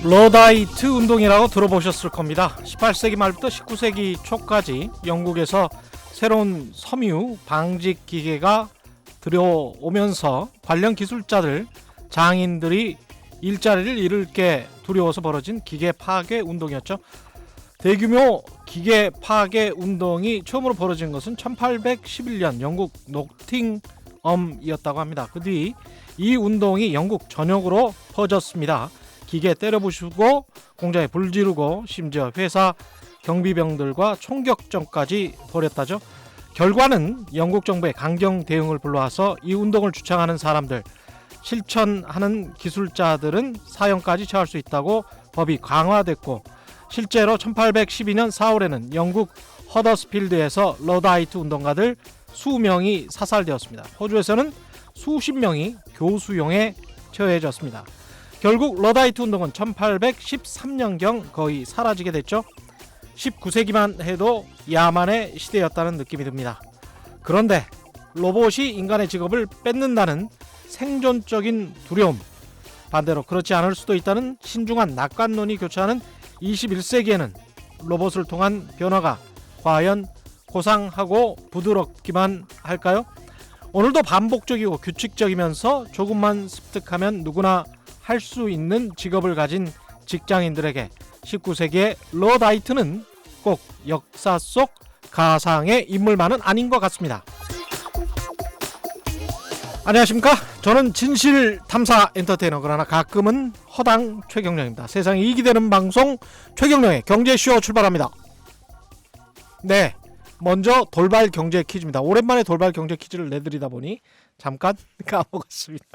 러다이트 운동이라고 들어보셨을 겁니다. 18세기 말부터 19세기 초까지 영국에서 새로운 섬유 방직 기계가 들여오면서 관련 기술자들, 장인들이 일자리를 잃을 게 두려워서 벌어진 기계 파괴 운동이었죠. 대규모 기계 파괴 운동이 처음으로 벌어진 것은 1811년 영국 노팅엄이었다고 합니다. 그 뒤 이 운동이 영국 전역으로 퍼졌습니다. 기계 때려부수고 공장에 불 지르고 심지어 회사 경비병들과 총격전까지 벌였다죠. 결과는 영국 정부의 강경 대응을 불러와서 이 운동을 주창하는 사람들, 실천하는 기술자들은 사형까지 처할 수 있다고 법이 강화됐고, 실제로 1812년 4월에는 영국 허더스필드에서 러다이트 운동가들 수명이 사살되었습니다. 호주에서는 수십 명이 교수용에 처해졌습니다. 결국 러다이트 운동은 1813년경 거의 사라지게 됐죠. 19세기만 해도 야만의 시대였다는 느낌이 듭니다. 그런데 로봇이 인간의 직업을 뺏는다는 생존적인 두려움, 반대로 그렇지 않을 수도 있다는 신중한 낙관론이 교차하는 21세기에는 로봇을 통한 변화가 과연 고상하고 부드럽기만 할까요? 오늘도 반복적이고 규칙적이면서 조금만 습득하면 누구나 할 수 있는 직업을 가진 직장인들에게 19세기의 러다이트는 꼭 역사 속 가상의 인물만은 아닌 것 같습니다. 안녕하십니까? 저는 진실탐사 엔터테이너, 그러나 가끔은 허당 최경령입니다. 세상에 이익이 되는 방송 최경령의 경제쇼 출발합니다. 네, 먼저 돌발 경제 퀴즈입니다. 오랜만에 돌발 경제 퀴즈를 내드리다 보니 잠깐 까먹었습니다.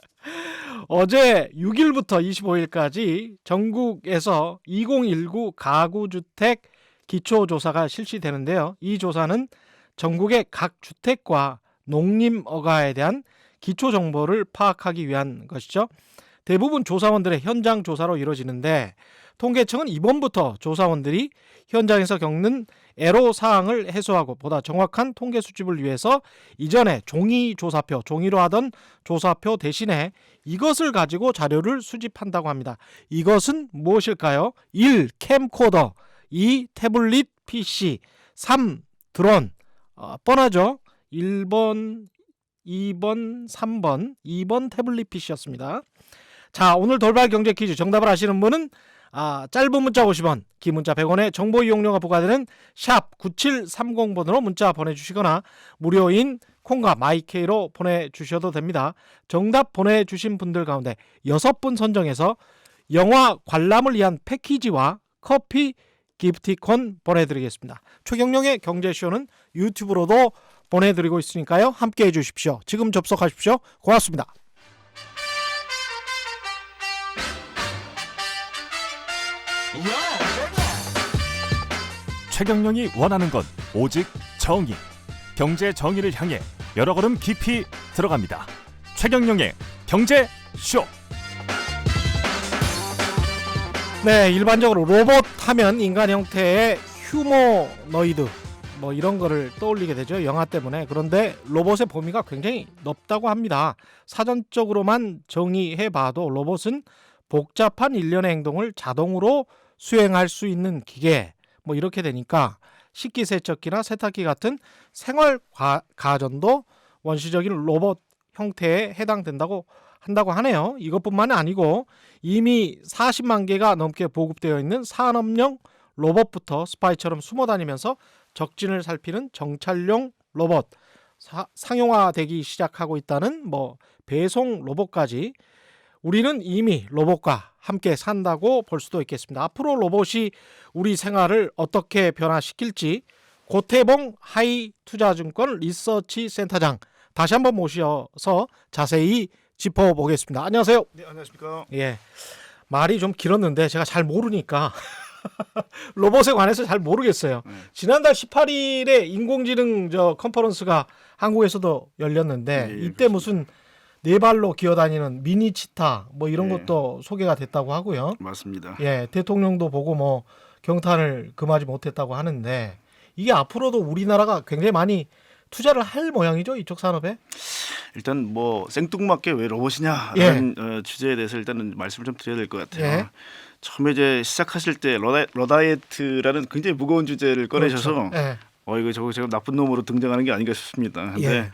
어제 6일부터 25일까지 전국에서 2019 가구주택 기초조사가 실시되는데요. 이 조사는 전국의 각 주택과 농림어가에 대한 기초정보를 파악하기 위한 것이죠. 대부분 조사원들의 현장 조사로 이루어지는데, 통계청은 이번부터 조사원들이 현장에서 겪는 애로사항을 해소하고 보다 정확한 통계 수집을 위해서 이전에 종이조사표, 종이로 하던 조사표 대신에 이것을 가지고 자료를 수집한다고 합니다. 이것은 무엇일까요? 1. 캠코더, 2. 태블릿 PC, 3. 드론. 뻔하죠? 1번, 2번, 3번, 2번 태블릿 PC였습니다. 자, 오늘 돌발 경제 퀴즈 정답을 아시는 분은 짧은 문자 50원, 긴 문자 100원의 정보 이용료가 부과되는 샵 9730번으로 문자 보내주시거나 무료인 콩과 마이케이로 보내주셔도 됩니다. 정답 보내주신 분들 가운데 6분 선정해서 영화 관람을 위한 패키지와 커피 기프티콘 보내드리겠습니다. 최경령의 경제쇼는 유튜브로도 보내드리고 있으니까요. 함께해 주십시오. 지금 접속하십시오. 고맙습니다. 최경령이 원하는 건 오직 정의. 경제 정의를 향해 여러 걸음 깊이 들어갑니다. 최경령의 경제쇼. 네, 일반적으로 로봇 하면 인간 형태의 휴머노이드 이런 거를 떠올리게 되죠. 영화 때문에. 그런데 로봇의 범위가 굉장히 넓다고 합니다. 사전적으로만 정의해봐도 로봇은 복잡한 일련의 행동을 자동으로 수행할 수 있는 기계, 이렇게 되니까 식기세척기나 세탁기 같은 생활 가전도 원시적인 로봇 형태에 해당된다고 한다고 하네요. 이것뿐만 아니고 이미 40만 개가 넘게 보급되어 있는 산업용 로봇부터 스파이처럼 숨어다니면서 적진을 살피는 정찰용 로봇, 상용화되기 시작하고 있다는 배송 로봇까지 우리는 이미 로봇과 함께 산다고 볼 수도 있겠습니다. 앞으로 로봇이 우리 생활을 어떻게 변화시킬지 고태봉 하이투자증권 리서치 센터장 다시 한번 모셔서 자세히 짚어보겠습니다. 안녕하세요. 네, 안녕하십니까. 예, 말이 좀 길었는데 제가 잘 모르니까 로봇에 관해서 잘 모르겠어요. 지난달 18일에 인공지능 컨퍼런스가 한국에서도 열렸는데 네, 이때 그렇습니다. 무슨 네 발로 기어다니는 미니 치타 이런 네. 것도 소개가 됐다고 하고요. 맞습니다. 예, 대통령도 보고 경탄을 금하지 못했다고 하는데 이게 앞으로도 우리나라가 굉장히 많이 투자를 할 모양이죠, 이쪽 산업에? 일단 뭐 생뚱맞게 왜 로봇이냐라는 주제에 대해서 일단은 말씀을 좀 드려야 될 것 같아요. 예. 처음에 이제 시작하실 때 러다이트라는 굉장히 무거운 주제를 꺼내셔서 그렇죠. 예. 이거 저거 제가 나쁜 놈으로 등장하는 게 아닌가 싶습니다. 근데 예.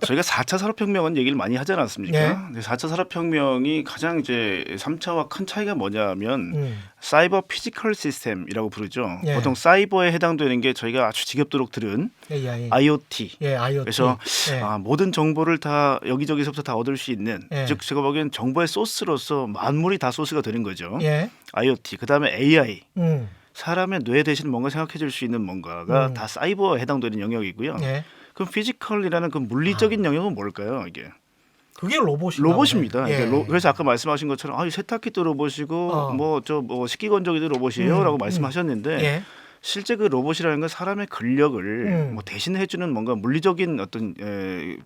저희가 4차 산업혁명은 얘기를 많이 하지 않았습니까? 예. 근데 4차 산업혁명이 가장 이제 3차와 큰 차이가 뭐냐면 음. 사이버 피지컬 시스템이라고 부르죠. 예. 보통 사이버에 해당되는 게 저희가 아주 지겹도록 들은 AI. IoT. 예, IoT. 그래서 예. 모든 정보를 다 여기저기서부터 다 얻을 수 있는 예. 즉 제가 보기엔 정보의 소스로서 만물이 다 소스가 되는 거죠. 예. IoT. 그다음에 AI. 음. 사람의 뇌 대신 뭔가 생각해 줄 수 있는 뭔가가 다 사이버에 해당되는 영역이고요. 예. 그럼 피지컬이라는 그 물리적인 영역은 뭘까요? 이게 그게 로봇인가 로봇입니다. 보네. 예. 그러니까 그래서 아까 말씀하신 것처럼 세탁기도 로봇이고 뭐 식기건조기도 로봇이에요라고 말씀하셨는데 예. 실제 그 로봇이라는 건 사람의 근력을 뭐 대신해 주는 뭔가 물리적인 어떤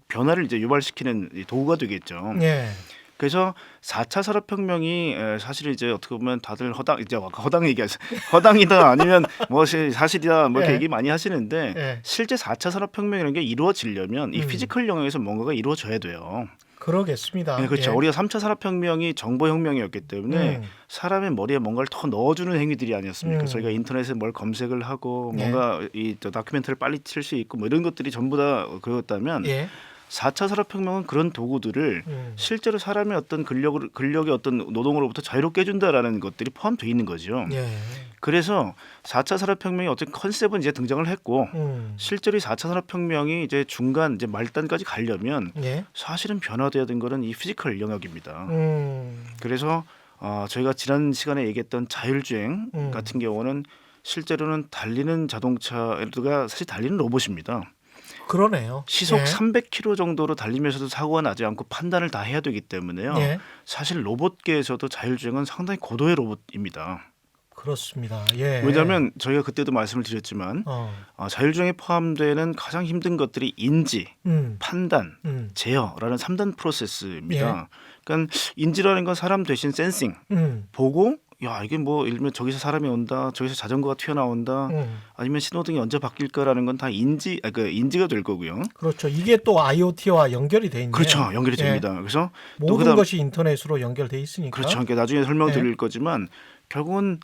변화를 이제 유발시키는 이 도구가 되겠죠. 예. 그래서 4차 산업혁명이 사실 이제 어떻게 보면 다들 허당 얘기하세요. 허당이다 아니면 뭐 사실이다 뭐 이렇게 예. 얘기 많이 하시는데 예. 실제 4차 산업혁명이라는 게 이루어지려면 이 피지컬 영역에서 뭔가가 이루어져야 돼요. 그러겠습니다. 네, 그렇죠. 예. 우리가 3차 산업혁명이 정보혁명이었기 때문에 사람의 머리에 뭔가를 더 넣어주는 행위들이 아니었습니까? 저희가 인터넷에 뭘 검색을 하고 예. 뭔가 이 다큐멘터리를 빨리 칠 수 있고 뭐 이런 것들이 전부 다 그렇다면 예. 4차 산업혁명은 그런 도구들을 실제로 사람의 어떤 근력의 어떤 노동으로부터 자유롭게 해준다라는 것들이 포함되어 있는 거죠. 예. 그래서 4차 산업혁명의 어떤 컨셉은 이제 등장을 했고 실제로 이 4차 산업혁명이 이제 중간 이제 말단까지 가려면 예. 사실은 변화돼야 된 거는 이 피지컬 영역입니다. 그래서 저희가 지난 시간에 얘기했던 자율주행 같은 경우는 실제로는 달리는 자동차가 사실 달리는 로봇입니다. 그러네요. 시속 예. 300km 정도로 달리면서도 사고가 나지 않고 판단을 다 해야 되기 때문에요. 예. 사실 로봇계에서도 자율주행은 상당히 고도의 로봇입니다. 그렇습니다. 예. 왜냐하면 저희가 그때도 말씀을 드렸지만 자율주행에 포함되는 가장 힘든 것들이 인지, 판단, 제어라는 3단 프로세스입니다. 그러니까 인지라는 건 사람 대신 센싱, 보고 야 이게 뭐 예를 들면 저기서 사람이 온다, 저기서 자전거가 튀어나온다, 아니면 신호등이 언제 바뀔까라는 건 다 인지가 될 거고요. 그렇죠. 이게 또 IoT와 연결이 돼 있네요. 그렇죠, 연결이 예. 됩니다. 그래서 모든 것이 인터넷으로 연결돼 있으니까. 그렇죠. 그러니까 나중에 설명드릴 거지만 결국은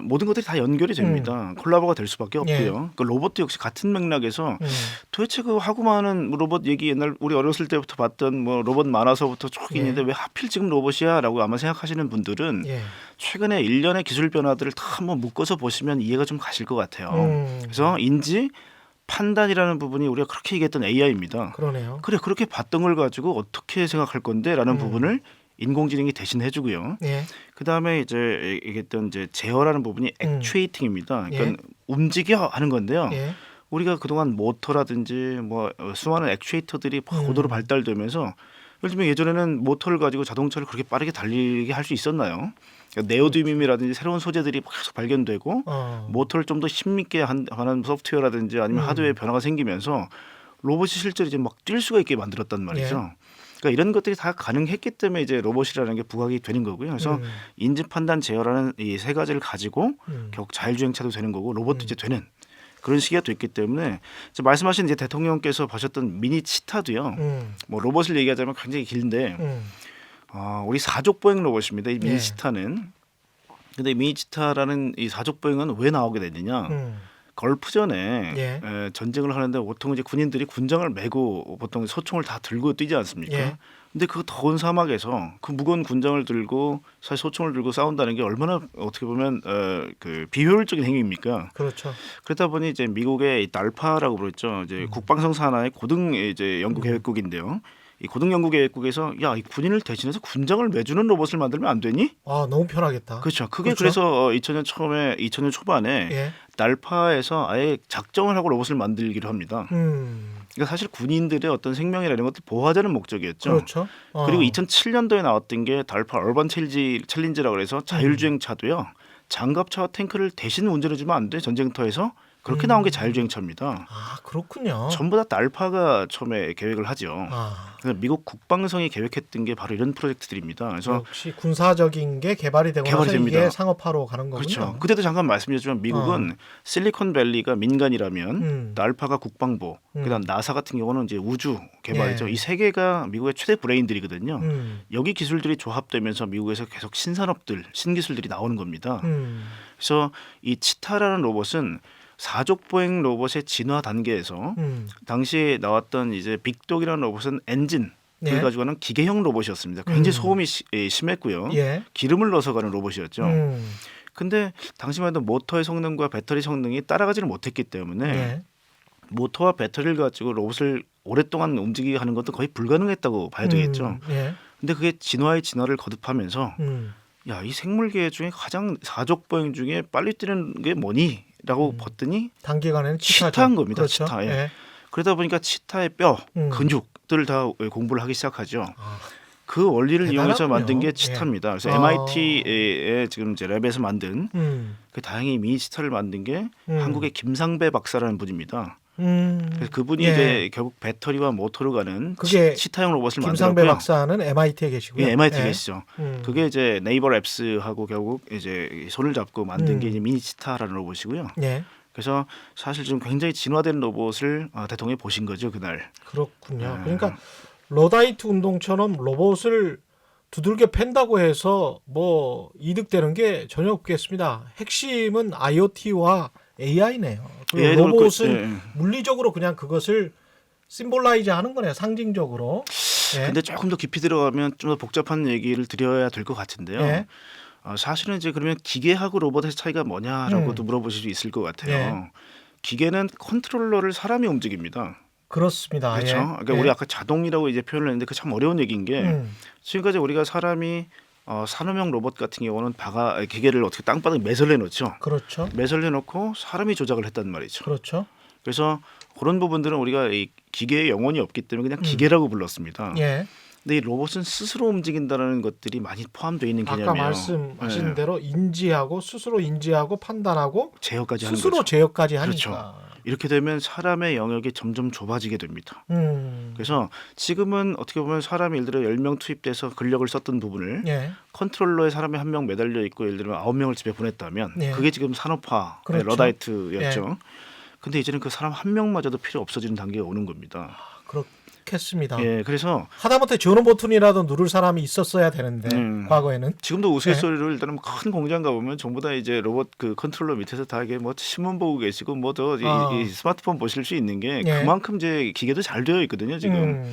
모든 것들이 다 연결이 됩니다. 콜라보가 될 수밖에 없고요. 그 로봇도 역시 같은 맥락에서 도대체 그 하고 많은 로봇 얘기 옛날 우리 어렸을 때부터 봤던 뭐 로봇 많아서부터 쭉 있는데 왜 하필 지금 로봇이야라고 아마 생각하시는 분들은 최근에 일련의 기술 변화들을 다 한번 묶어서 보시면 이해가 좀 가실 것 같아요. 그래서 인지 판단이라는 부분이 우리가 그렇게 얘기했던 AI입니다. 그러네요. 그래 그렇게 봤던 걸 가지고 어떻게 생각할 건데라는 부분을 인공지능이 대신 해주고요. 예. 그 다음에 이제 얘기했던 이제 제어라는 부분이 액추에이팅입니다. 그러니까 움직여 하는 건데요. 예. 우리가 그동안 모터라든지 뭐 수많은 액추에이터들이 고도로 발달되면서 예를 들면 예전에는 모터를 가지고 자동차를 그렇게 빠르게 달리게 할 수 있었나요? 그러니까 네오디밈이라든지 새로운 소재들이 계속 발견되고 모터를 좀 더 힘있게 하는 소프트웨어라든지 아니면 하드웨어 변화가 생기면서 로봇이 실제로 이제 막 뛸 수가 있게 만들었단 말이죠. 그러니까 이런 것들이 다 가능했기 때문에 이제 로봇이라는 게 부각이 되는 거고요. 그래서 인지, 판단, 제어라는 이 세 가지를 가지고 결국 자율주행차도 되는 거고 로봇도 이제 되는 그런 시기가 됐기 때문에 이제 말씀하신 이제 대통령께서 보셨던 미니 치타도요. 뭐 로봇을 얘기하자면 굉장히 길인데 우리 사족보행 로봇입니다. 이 미니 치타는. 근데 미니 치타라는 이 사족보행은 왜 나오게 됐느냐? 걸프전에 전쟁을 하는데 보통 이제 군인들이 군장을 메고 보통 소총을 다 들고 뛰지 않습니까? 근데 그 더운 사막에서 그 무거운 군장을 들고 사실 소총을 들고 싸운다는 게 얼마나 어떻게 보면 그 비효율적인 행위입니까? 그렇죠. 그러다 보니 이제 미국의 달파라고 부르죠. 이제 국방성 산하의 고등 이제 연구 계획국인데요. 이 고등 연구 계획국에서 야, 이 군인을 대신해서 군장을 매주는 로봇을 만들면 안 되니? 아, 너무 편하겠다. 그렇죠. 그게 그렇죠? 그래서 2000년 초반에 달파에서 아예 작정을 하고 로봇을 만들기로 합니다. 그러니까 사실 군인들의 어떤 생명이나 이런 것들 보호하자는 목적이었죠. 그렇죠. 그리고 2007년도에 나왔던 게 달파 얼반 챌린지라고 해서 자율주행 차도요. 장갑차와 탱크를 대신 운전해주면 안 돼. 전쟁터에서 그렇게 나온 게 자율주행차입니다. 아, 그렇군요. 전부 다 알파가 처음에 계획을 하죠. 아, 그래서 미국 국방성이 계획했던 게 바로 이런 프로젝트들입니다. 그래서 역시 군사적인 게 개발이 되고 나서 됩니다. 이게 상업화로 가는 거군요. 그렇죠. 그때도 잠깐 말씀드렸지만 미국은 실리콘밸리가 민간이라면 또 알파가 국방부, 그다음 나사 같은 경우는 이제 우주 개발이죠. 예. 이 세 개가 미국의 최대 브레인들이거든요. 음, 여기 기술들이 조합되면서 미국에서 계속 신산업들, 신기술들이 나오는 겁니다. 그래서 이 치타라는 로봇은 사족 보행 로봇의 진화 단계에서 당시에 나왔던 이제 빅독이라는 로봇은 엔진을 예. 가지고 가는 기계형 로봇이었습니다. 굉장히 소음이 심했고요. 예. 기름을 넣어서 가는 로봇이었죠. 근데 당시만 해도 모터의 성능과 배터리 성능이 따라가지를 못했기 때문에 예. 모터와 배터리를 가지고 로봇을 오랫동안 움직이게 하는 것도 거의 불가능했다고 봐야 되겠죠. 예. 근데 그게 진화의 진화를 거듭하면서 음, 야, 이 생물계 중에 가장 사족 보행 중에 빨리 뛰는 게 뭐니? 라고 봤더니 단기간에는 치타죠. 치타인 겁니다. 그렇죠. 치타. 예. 예. 그러다 보니까 치타의 뼈, 음. 근육들을 다 공부를 하기 시작하죠. 아, 그 원리를 이용해서 대단하군요. 만든 게 예. 치타입니다. 그래서 아. MIT의 지금 이제 랩에서 만든 음, 그 다행히 미니 치타를 만든 게 한국의 김상배 박사라는 분입니다. 그래서 그분이 예. 이제 결국 배터리와 모터로 가는 그게 치타형 로봇을 김상배 만들었고요. 박사는 MIT에 계시고요. 예, MIT 예. 계시죠. 음. 그게 이제 네이버 랩스하고 결국 이제 손을 잡고 만든 게 음. 이제 미니 치타라는 로봇이고요. 예. 그래서 사실 좀 굉장히 진화된 로봇을 대통령이 보신 거죠 그날. 그렇군요. 그러니까 러다이트 운동처럼 로봇을 두들겨 팬다고 해서 뭐 이득되는 게 전혀 없겠습니다. 핵심은 IoT와 AI네요. 그리고 로봇은 물리적으로 그냥 그것을 심볼라이즈 하는 거네요. 상징적으로. 예. 근데 조금 더 깊이 들어가면 좀 더 복잡한 얘기를 드려야 될 것 같은데요. 예. 사실은 이제 그러면 기계하고 로봇의 차이가 뭐냐라고도 물어보실 수 있을 것 같아요. 예. 기계는 컨트롤러를 사람이 움직입니다. 그렇습니다. 그렇죠. 예. 그러니까 예. 우리 아까 자동이라고 이제 표현을 했는데 그 참 어려운 얘기인 게 지금까지 우리가 사람이 산업용 로봇 같은 경우는 기계를 어떻게 땅바닥에 매설해 놓죠. 그렇죠. 매설해 놓고 사람이 조작을 했단 말이죠. 그렇죠. 그래서 그런 부분들은 우리가 이 기계의 영혼이 없기 때문에 그냥 기계라고 불렀습니다. 예. 근데 이 로봇은 스스로 움직인다는 것들이 많이 포함되어 있는 개념이에요. 아까 말씀하신 예. 대로 인지하고 스스로 인지하고 판단하고 제어까지 하는 스스로 거죠. 제어까지 하니까. 그렇죠. 이렇게 되면 사람의 영역이 점점 좁아지게 됩니다. 그래서 지금은 어떻게 보면 사람이 예를 들어 10명 투입돼서 근력을 썼던 부분을 예. 컨트롤러에 사람이 한 명 매달려 있고 예를 들면 9명을 집에 보냈다면 예. 그게 지금 산업화 그렇죠. 러다이트였죠. 근데 이제는 그 사람 한 명마저도 필요 없어지는 단계가 오는 겁니다. 그렇겠습니다. 예, 그래서 하다못해 전원 버튼이라도 누를 사람이 있었어야 되는데 과거에는. 지금도 우스갯소리로 일단은 큰 공장 가보면 전부 다 이제 로봇 그 컨트롤러 밑에서 다 이게 뭐 신문 보고 계시고 뭐 더 이 스마트폰 보실 수 있는 게 예. 그만큼 이제 기계도 잘 되어 있거든요 지금.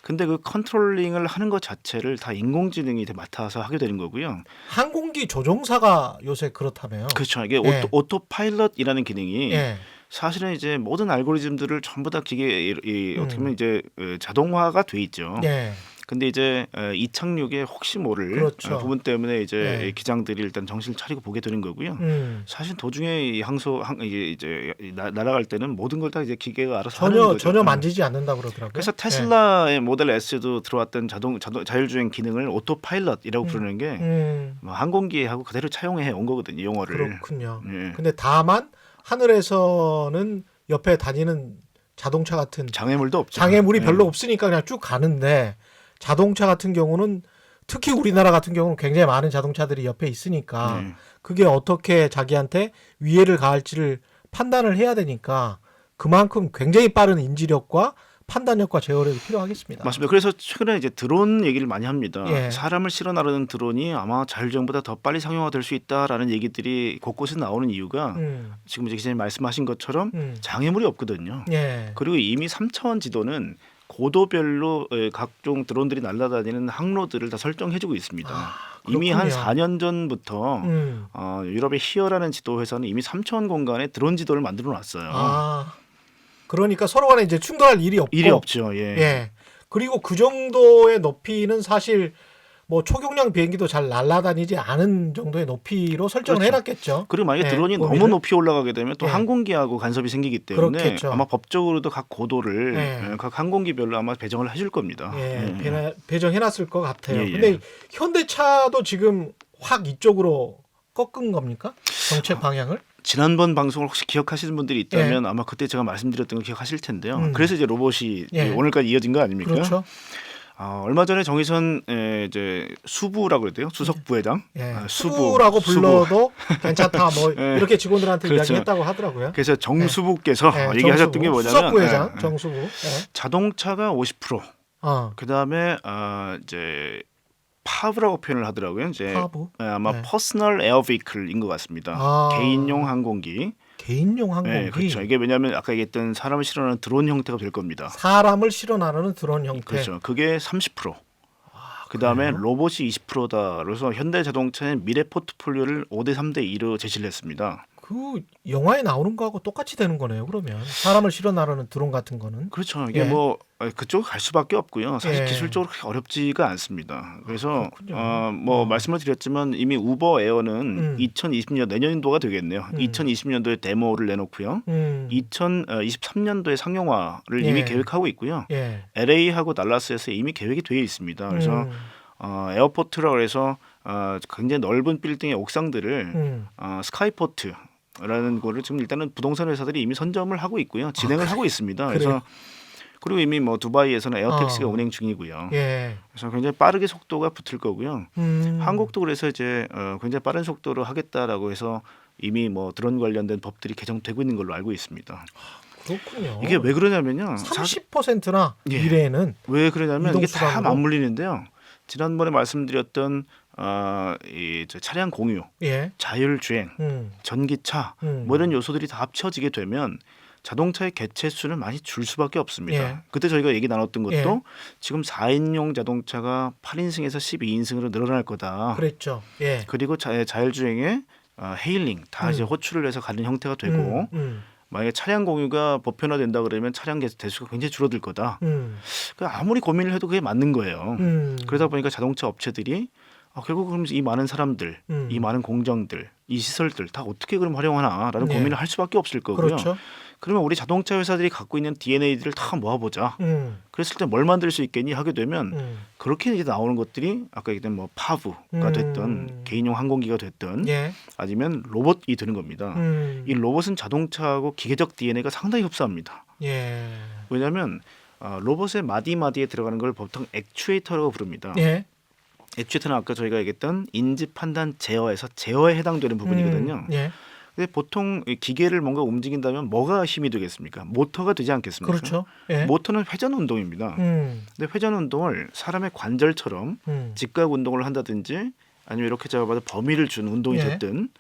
근데 그 컨트롤링을 하는 것 자체를 다 인공지능이 맡아서 하게 되는 거고요. 항공기 조종사가 요새 그렇다며요. 그렇죠. 이게 예. 오토파일럿이라는 기능이 예. 사실은 이제 모든 알고리즘들을 전부 다 기계 어떻게 보면 이제 자동화가 돼 있죠. 예. 근데 이제 이착륙에 혹시 모를 그렇죠. 부분 때문에 이제 예. 기장들이 일단 정신을 차리고 보게 되는 거고요. 사실 도중에 이 이게 이제 날아갈 때는 모든 걸 다 이제 기계가 알아서 하는 거죠. 전혀 만지지 않는다 그러더라고요. 그래서 테슬라의 모델 S도 들어왔던 자율주행 기능을 오토파일럿이라고 부르는 게 뭐 항공기하고 그대로 차용해 온 거거든요. 용어를. 그렇군요. 예. 근데 다만 하늘에서는 옆에 다니는 자동차 같은 장애물도 없죠. 장애물이 예. 별로 없으니까 그냥 쭉 가는데 자동차 같은 경우는 특히 우리나라 같은 경우는 굉장히 많은 자동차들이 옆에 있으니까 그게 어떻게 자기한테 위해를 가할지를 판단을 해야 되니까 그만큼 굉장히 빠른 인지력과 판단력과 제어력이 필요하겠습니다. 맞습니다. 그래서 최근에 이제 드론 얘기를 많이 합니다. 예. 사람을 실어 나르는 드론이 아마 자율주행보다 더 빨리 상용화될 수 있다라는 얘기들이 곳곳에 나오는 이유가 지금 이제 기자님 말씀하신 것처럼 장애물이 없거든요. 예. 그리고 이미 3차원 지도는 고도별로 각종 드론들이 날아다니는 항로들을 다 설정해주고 있습니다. 이미 한 4년 전부터 유럽의 히어라는 지도 회사는 이미 3차원 공간에 드론 지도를 만들어 놨어요. 그러니까 서로 간에 이제 충돌할 일이 없고. 일이 없죠. 예. 예. 그리고 그 정도의 높이는 사실 뭐 초경량 비행기도 잘 날아다니지 않은 정도의 높이로 설정을 그렇죠. 해놨겠죠. 그리고 만약에 예, 드론이 범위를. 너무 높이 올라가게 되면 또 예. 항공기하고 간섭이 생기기 때문에 그렇겠죠. 아마 법적으로도 각 고도를 예. 각 항공기별로 아마 배정을 해줄 겁니다. 예, 배정해놨을 것 같아요. 예, 예. 근데 현대차도 지금 확 이쪽으로 꺾은 겁니까? 정책 방향을? 지난번 방송을 혹시 기억하시는 분들이 있다면 아마 그때 제가 말씀드렸던 거 기억하실 텐데요. 그래서 이제 로봇이 오늘까지 이어진 거 아닙니까? 그렇죠. 얼마 전에 정의선 이제 수부라고 그랬대요. 수석 부회장. 수부라고 불러도 괜찮다. 뭐 이렇게 직원들한테 그렇죠. 이야기했다고 하더라고요. 그래서 정수부께서 얘기하셨던 게 뭐냐면 수석 부회장 정수부. 자동차가 50%. 그다음에 이제 파브라고 표현을 하더라고요. 이제 파브? 아마 퍼스널 에어 비클인 것 같습니다. 개인용 항공기. 개인용 항공기. 네, 그렇죠. 이게 왜냐하면 아까 얘기했던 사람을 실어나는 드론 형태가 될 겁니다. 사람을 실어 나르는 드론 형태. 그렇죠. 그게 30%. 그다음에 그래요? 로봇이 20%다. 그래서 현대자동차는 미래 포트폴리오를 5대 3대 2로 제시를 했습니다. 그 영화에 나오는 거하고 똑같이 되는 거네요. 그러면 사람을 실어 나르는 드론 같은 거는. 그렇죠. 이게 뭐 그쪽 갈 수밖에 없고요. 사실 예. 기술적으로 그렇게 어렵지가 않습니다. 그래서 그렇군요. 뭐 말씀을 드렸지만 이미 우버 에어는 2020년 내년도가 되겠네요. 2020년도에 데모를 내놓고요. 2023년도에 상용화를 이미 계획하고 있고요. LA하고 달라스에서 이미 계획이 되어 있습니다. 그래서 에어포트라고 해서 굉장히 넓은 빌딩의 옥상들을 스카이포트라는 거를 지금 일단은 부동산 회사들이 이미 선점을 하고 있고요. 진행을 하고 있습니다. 그래서 그리고 이미 뭐 두바이에서는 에어택시가 운행 중이고요. 그래서 굉장히 빠르게 속도가 붙을 거고요. 한국도 그래서 이제 굉장히 빠른 속도로 하겠다라고 해서 이미 뭐 드론 관련된 법들이 개정되고 있는 걸로 알고 있습니다. 그렇군요. 이게 왜 그러냐면요. 30%나 미래에는 왜 그러냐면 이게 다 이동수단으로? 맞물리는데요. 지난번에 말씀드렸던 이 차량 공유, 자율주행, 전기차 뭐 이런 요소들이 다 합쳐지게 되면 자동차의 개체 수는 많이 줄 수밖에 없습니다. 그때 저희가 얘기 나눴던 것도 지금 4인용 자동차가 8인승에서 12인승으로 늘어날 거다. 그랬죠. 그리고 자율주행에 헤일링 다 이제 호출을 해서 가는 형태가 되고 만약에 차량 공유가 보편화된다 그러면 차량 대수가 굉장히 줄어들 거다. 그러니까 아무리 고민을 해도 그게 맞는 거예요. 그러다 보니까 자동차 업체들이 결국 그럼 이 많은 사람들, 이 많은 공정들, 이 시설들 다 어떻게 그럼 활용하나라는 고민을 할 수밖에 없을 거고요. 그렇죠. 그러면 우리 자동차 회사들이 갖고 있는 DNA들을 다 모아보자. 그랬을 때 뭘 만들 수 있겠니 하게 되면 그렇게 이제 나오는 것들이 아까 얘기했던 뭐 파브가 됐던 개인용 항공기가 됐던 아니면 로봇이 되는 겁니다. 이 로봇은 자동차하고 기계적 DNA가 상당히 흡사합니다. 왜냐하면 로봇의 마디마디에 들어가는 걸 보통 액추에이터라고 부릅니다. 액추에이터는 아까 저희가 얘기했던 인지 판단 제어에서 제어에 해당되는 부분이거든요. 근데 보통 이 기계를 뭔가 움직인다면 뭐가 힘이 되겠습니까? 모터가 되지 않겠습니까? 그렇죠. 모터는 회전 운동입니다. 근데 회전 운동을 사람의 관절처럼 직각 운동을 한다든지 아니면 이렇게 잡아봐도 범위를 준 운동이 됐든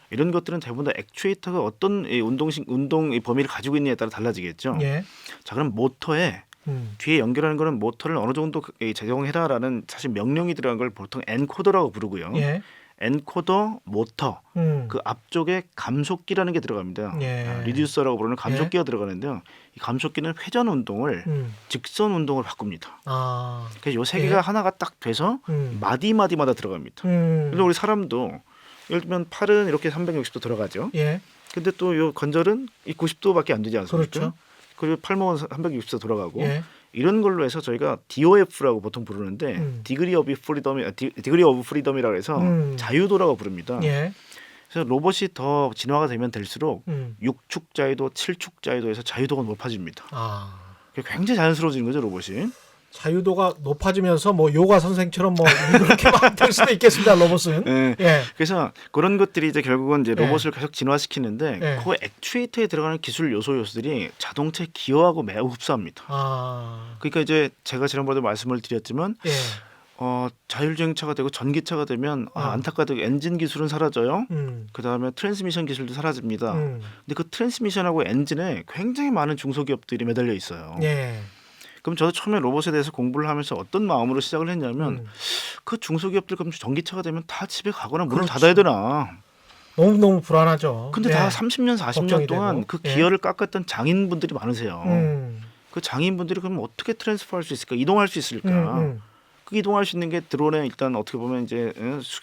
이런 것들은 대부분 다 액추에이터가 어떤 이 운동 이 범위를 가지고 있느냐에 따라 달라지겠죠. 자, 그럼 모터에 뒤에 연결하는 거는 모터를 어느 정도 제공해라라는 사실 명령이 들어간 걸 보통 엔코더라고 부르고요. 엔코더, 모터, 그 앞쪽에 감속기라는 게 들어갑니다. 리듀서라고 부르는 감속기가 들어가는데요. 이 감속기는 회전 운동을 직선 운동을 바꿉니다. 그래서 요 세 개가 하나가 딱 돼서 마디마디마다 들어갑니다. 그래서 우리 사람도 예를 들면 팔은 이렇게 360도 들어가죠. 근데 또 요 관절은 이 90도밖에 안 되지 않습니까? 그렇죠. 그리고 팔목은 360도 돌아가고 이런 걸로 해서 저희가 DOF라고 보통 부르는데 디그리 오브 프리덤이라고 해서 자유도라고 부릅니다. 그래서 로봇이 더 진화가 되면 될수록 6축 자유도, 7축 자유도에서 자유도가 높아집니다. 굉장히 자연스러워지는 거죠, 로봇이. 자유도가 높아지면서 뭐 요가 선생처럼 뭐 그렇게 될 수도 있겠습니다. 로봇은. 그래서 그런 것들이 이제 결국은 이제 로봇을 계속 진화시키는데 그 액추에이터에 들어가는 기술 요소들이 자동차에 기여하고 매우 흡사합니다. 그러니까 이제 제가 지난번에 말씀을 드렸지만 자율주행차가 되고 전기차가 되면 안타깝게도 엔진 기술은 사라져요. 그 다음에 트랜스미션 기술도 사라집니다. 근데 그 트랜스미션하고 엔진에 굉장히 많은 중소기업들이 매달려 있어요. 그럼 저도 처음에 로봇에 대해서 공부를 하면서 어떤 마음으로 시작을 했냐면 그 중소기업들 그럼 전기차가 되면 다 집에 가거나 문을 닫아야 되나. 너무 불안하죠. 근데 다 30년 40년 동안 되고. 그 기여를 깎았던 장인분들이 많으세요. 그 장인분들이 그럼 어떻게 트랜스퍼할 수 있을까? 이동할 수 있을까? 그 이동할 수 있는 게 드론에 일단 어떻게 보면 이제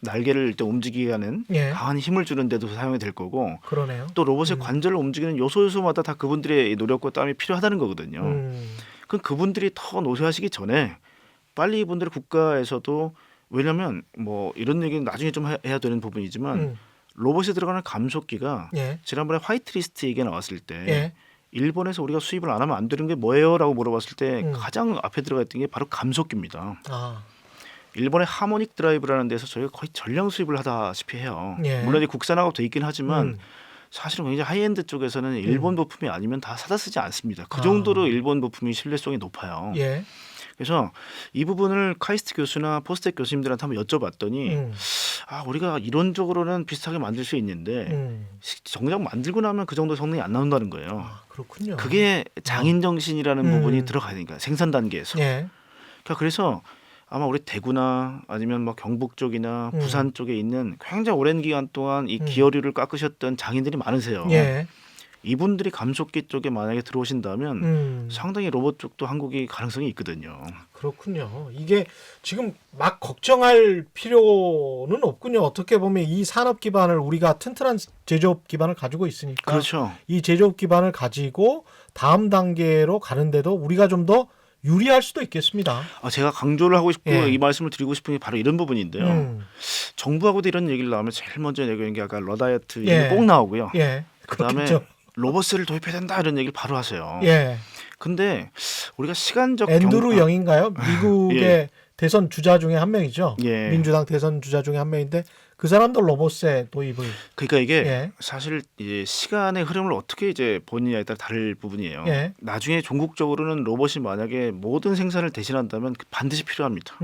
날개를 일단 움직이게 하는 강한 힘을 주는 데도 사용이 될 거고 그러네요. 또 로봇의 관절을 움직이는 요소마다 다 그분들의 노력과 땀이 필요하다는 거거든요. 그럼 그분들이 더 노쇠하시기 전에 빨리 이분들의 국가에서도 왜냐하면 뭐 이런 얘기는 나중에 좀 해야 되는 부분이지만 로봇에 들어가는 감속기가 예. 지난번에 화이트리스트 얘기가 나왔을 때 예. 일본에서 우리가 수입을 안 하면 안 되는 게 뭐예요라고 물어봤을 때 가장 앞에 들어가 있던 게 바로 감속기입니다. 아. 일본의 하모닉 드라이브라는 데서 저희가 거의 전량 수입을 하다시피 해요. 예. 물론 이제 국산화가 돼 있긴 하지만 음. 사실은 굉장히 하이엔드 쪽에서는 일본 부품이 아니면 다 사다 쓰지 않습니다. 그 아. 정도로 일본 부품이 신뢰성이 높아요. 예. 그래서 이 부분을 카이스트 교수나 포스텍 교수님들한테 한번 여쭤봤더니 우리가 이론적으로는 비슷하게 만들 수 있는데 정작 만들고 나면 그 정도 성능이 안 나온다는 거예요. 아, 그렇군요. 그게 장인 정신이라는 부분이 들어가야 되니까 생산 단계에서. 예. 그래서 아마 우리 대구나 아니면 뭐 경북 쪽이나 음. 부산 쪽에 있는 굉장히 오랜 기간 동안 이 기어류를 깎으셨던 장인들이 많으세요. 예. 이분들이 감속기 쪽에 만약에 들어오신다면 상당히 로봇 쪽도 한국이 가능성이 있거든요. 그렇군요. 이게 지금 막 걱정할 필요는 없군요. 어떻게 보면 이 산업 기반을 우리가 튼튼한 제조업 기반을 가지고 있으니까 그렇죠. 이 제조업 기반을 가지고 다음 단계로 가는데도 우리가 좀 더 유리할 수도 있겠습니다. 제가 강조를 하고 싶고 예. 이 말씀을 드리고 싶은 게 바로 이런 부분인데요. 정부하고도 이런 얘기를 나오면 제일 먼저 내기는 게 아까 러다이어트 예. 얘기 꼭 나오고요. 예. 그다음에 그렇겠죠. 로봇을 도입해야 된다 이런 얘기를 바로 하세요. 예. 근데 우리가 시간적 앤드루 영인가요? 미국의 예. 대선 주자 중에 한 명이죠. 예. 민주당 대선 주자 중에 한 명인데 그 사람도 로봇의 도입을 그러니까 이게 예. 사실 이제 시간의 흐름을 어떻게 이제 보느냐에 따라 다를 부분이에요. 예. 나중에 종국적으로는 로봇이 만약에 모든 생산을 대신한다면 반드시 필요합니다.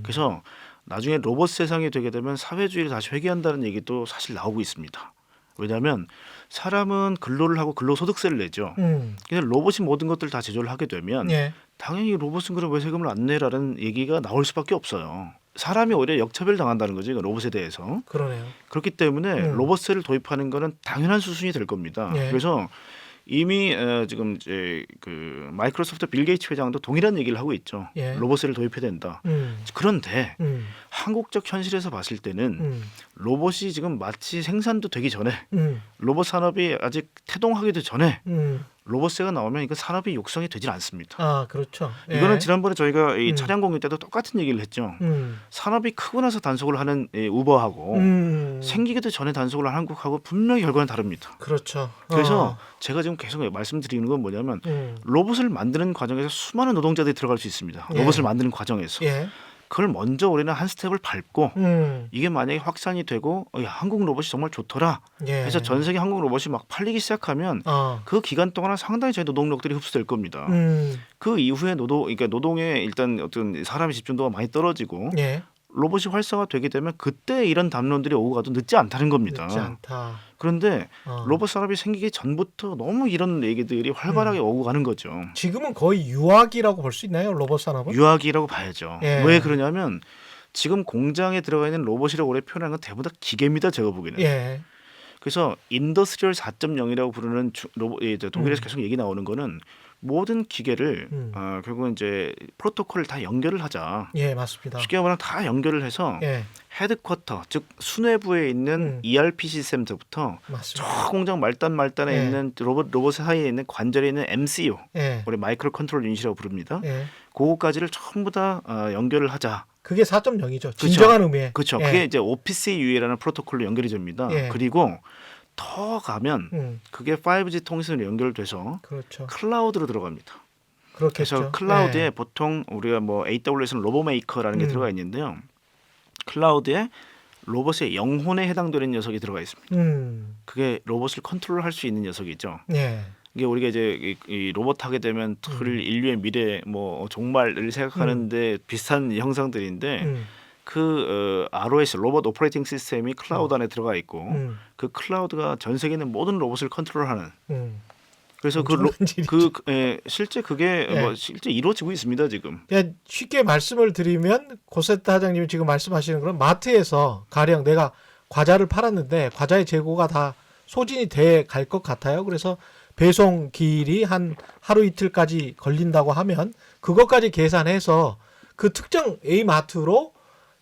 그래서 나중에 로봇 세상이 되게 되면 사회주의를 다시 회귀한다는 얘기도 사실 나오고 있습니다. 왜냐하면 사람은 근로를 하고 근로소득세를 내죠. 근데 로봇이 모든 것들을 다 제조를 하게 되면 예. 당연히 로봇은 그럼 왜 세금을 안 내라는 얘기가 나올 수밖에 없어요. 사람이 오히려 역차별 당한다는 거죠. 로봇에 대해서. 그러네요. 그렇기 때문에 로봇세를 도입하는 거는 당연한 수순이 될 겁니다. 예. 그래서 이미 지금 이제 그 마이크로소프트 빌 게이츠 회장도 동일한 얘기를 하고 있죠. 예. 로봇세를 도입해야 된다. 그런데 한국적 현실에서 봤을 때는 로봇이 지금 마치 생산도 되기 전에 로봇 산업이 아직 태동하기도 전에 로봇세가 나오면 이거 산업이 육성이 되질 않습니다. 아, 그렇죠. 예. 이거는 지난번에 저희가 이 차량 공유 때도 똑같은 얘기를 했죠. 산업이 크고 나서 단속을 하는 우버하고 생기기도 전에 단속을 하는 한국하고 분명히 결과는 다릅니다. 그렇죠. 그래서 제가 지금 계속 말씀드리는 건 뭐냐면 로봇을 만드는 과정에서 수많은 노동자들이 들어갈 수 있습니다. 예. 로봇을 만드는 과정에서. 예. 그걸 먼저 우리는 한 스텝을 밟고 음. 이게 만약에 확산이 되고 야, 한국 로봇이 정말 좋더라. 예. 그래서 전 세계 한국 로봇이 막 팔리기 시작하면 그 기간 동안은 상당히 저희 노동력들이 흡수될 겁니다. 그 이후에 그러니까 노동에 일단 어떤 사람의 집중도가 많이 떨어지고 예. 로봇이 활성화되게 되면 그때 이런 담론들이 오고 가도 늦지 않다는 겁니다. 늦지 않다. 그런데 로봇 산업이 생기기 전부터 너무 이런 얘기들이 활발하게 오고 가는 거죠. 지금은 거의 유학이라고 볼 수 있나요? 로봇 산업은? 유학이라고 봐야죠. 예. 왜 그러냐면 지금 공장에 들어가 있는 로봇이라고 오래 표현하는 건 대부분 다 기계입니다. 제가 보기에는. 예. 그래서 인더스트리얼 4.0이라고 부르는 독일에서 계속 얘기 나오는 거는 모든 기계를 결국은 이제 프로토콜을 다 연결을 하자. 예, 맞습니다. 쉽게 말하면 다 연결을 해서 예. 헤드쿼터 즉 수뇌부에 있는 ERP 시스템부터 맞습니다. 저 공장 말단에 예. 있는 로봇 사이에 있는 관절에 있는 MCU, 예. 우리 마이크로 컨트롤 유닛이라고 부릅니다. 예. 그거까지를 전부 다 연결을 하자. 그게 4.0이죠. 진정한 의미에. 그렇죠. 예. 그게 이제 OPC-UA라는 프로토콜로 연결이 됩니다. 예. 그리고 더 가면 그게 5G 통신으로 연결돼서 그렇죠. 클라우드로 들어갑니다. 그렇겠죠. 그래서 클라우드에 예. 보통 우리가 뭐 AWS는 로보메이커라는 게 들어가 있는데요. 클라우드에 로봇의 영혼에 해당되는 녀석이 들어가 있습니다. 그게 로봇을 컨트롤할 수 있는 녀석이죠. 예. 이게 우리가 이제 이 로봇 하게 되면 인류의 미래 뭐 종말을 생각하는데 비슷한 형상들인데 그 ROS 로봇 오퍼레이팅 시스템이 클라우드 안에 들어가 있고 그 클라우드가 전 세계 있는 모든 로봇을 컨트롤하는. 그래서 실제 그게 예. 뭐 실제 이루어지고 있습니다 지금. 그냥 쉽게 말씀을 드리면 고세타 사장님이 지금 말씀하시는 건 마트에서 가령 내가 과자를 팔았는데 과자의 재고가 다 소진이 돼 갈 것 같아요. 그래서 배송 기일이 한 하루 이틀까지 걸린다고 하면 그것까지 계산해서 그 특정 A 마트로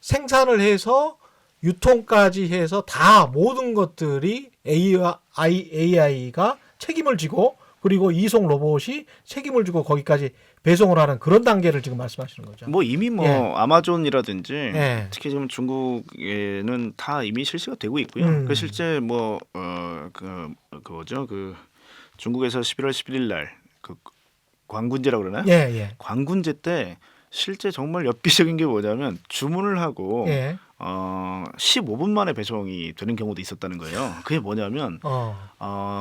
생산을 해서 유통까지 해서 다 모든 것들이 AI가 책임을 지고 그리고 이송 로봇이 책임을 지고 거기까지 배송을 하는 그런 단계를 지금 말씀하시는 거죠. 뭐 이미 뭐 예. 아마존이라든지 예. 특히 지금 중국에는 다 이미 실시가 되고 있고요. 그 실제 뭐 그거죠. 그 중국에서 11월 11일 날그 광군제라고 그러나요? 예, 예. 광군제 때 실제 정말 엽기적인 게 뭐냐면 주문을 하고 예. 15분 만에 배송이 되는 경우도 있었다는 거예요. 그게 뭐냐면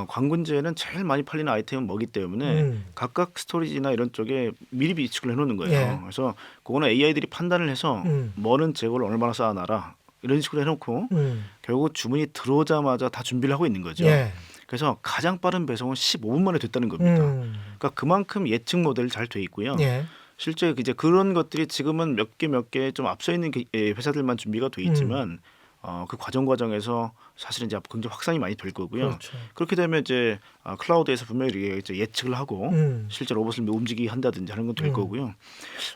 광군제는 제일 많이 팔리는 아이템은 뭐기 때문에 각각 스토리지나 이런 쪽에 미리 비축을 해놓는 거예요. 예. 그래서 그거는 AI들이 판단을 해서 뭐는 재고를 얼마나 쌓아놔라 이런 식으로 해놓고 결국 주문이 들어오자마자 다 준비를 하고 있는 거죠. 예. 그래서 가장 빠른 배송은 15분 만에 됐다는 겁니다. 그러니까 그만큼 예측 모델이 잘 돼 있고요. 예. 실제 이제 그런 것들이 지금은 몇 개 좀 앞서 있는 회사들만 준비가 돼 있지만 그 과정에서 사실은 이제 굉장히 확산이 많이 될 거고요. 그렇죠. 그렇게 되면 이제 클라우드에서 분명히 이제 예측을 하고 실제 로봇을 움직이게 한다든지 하는 건 될 거고요.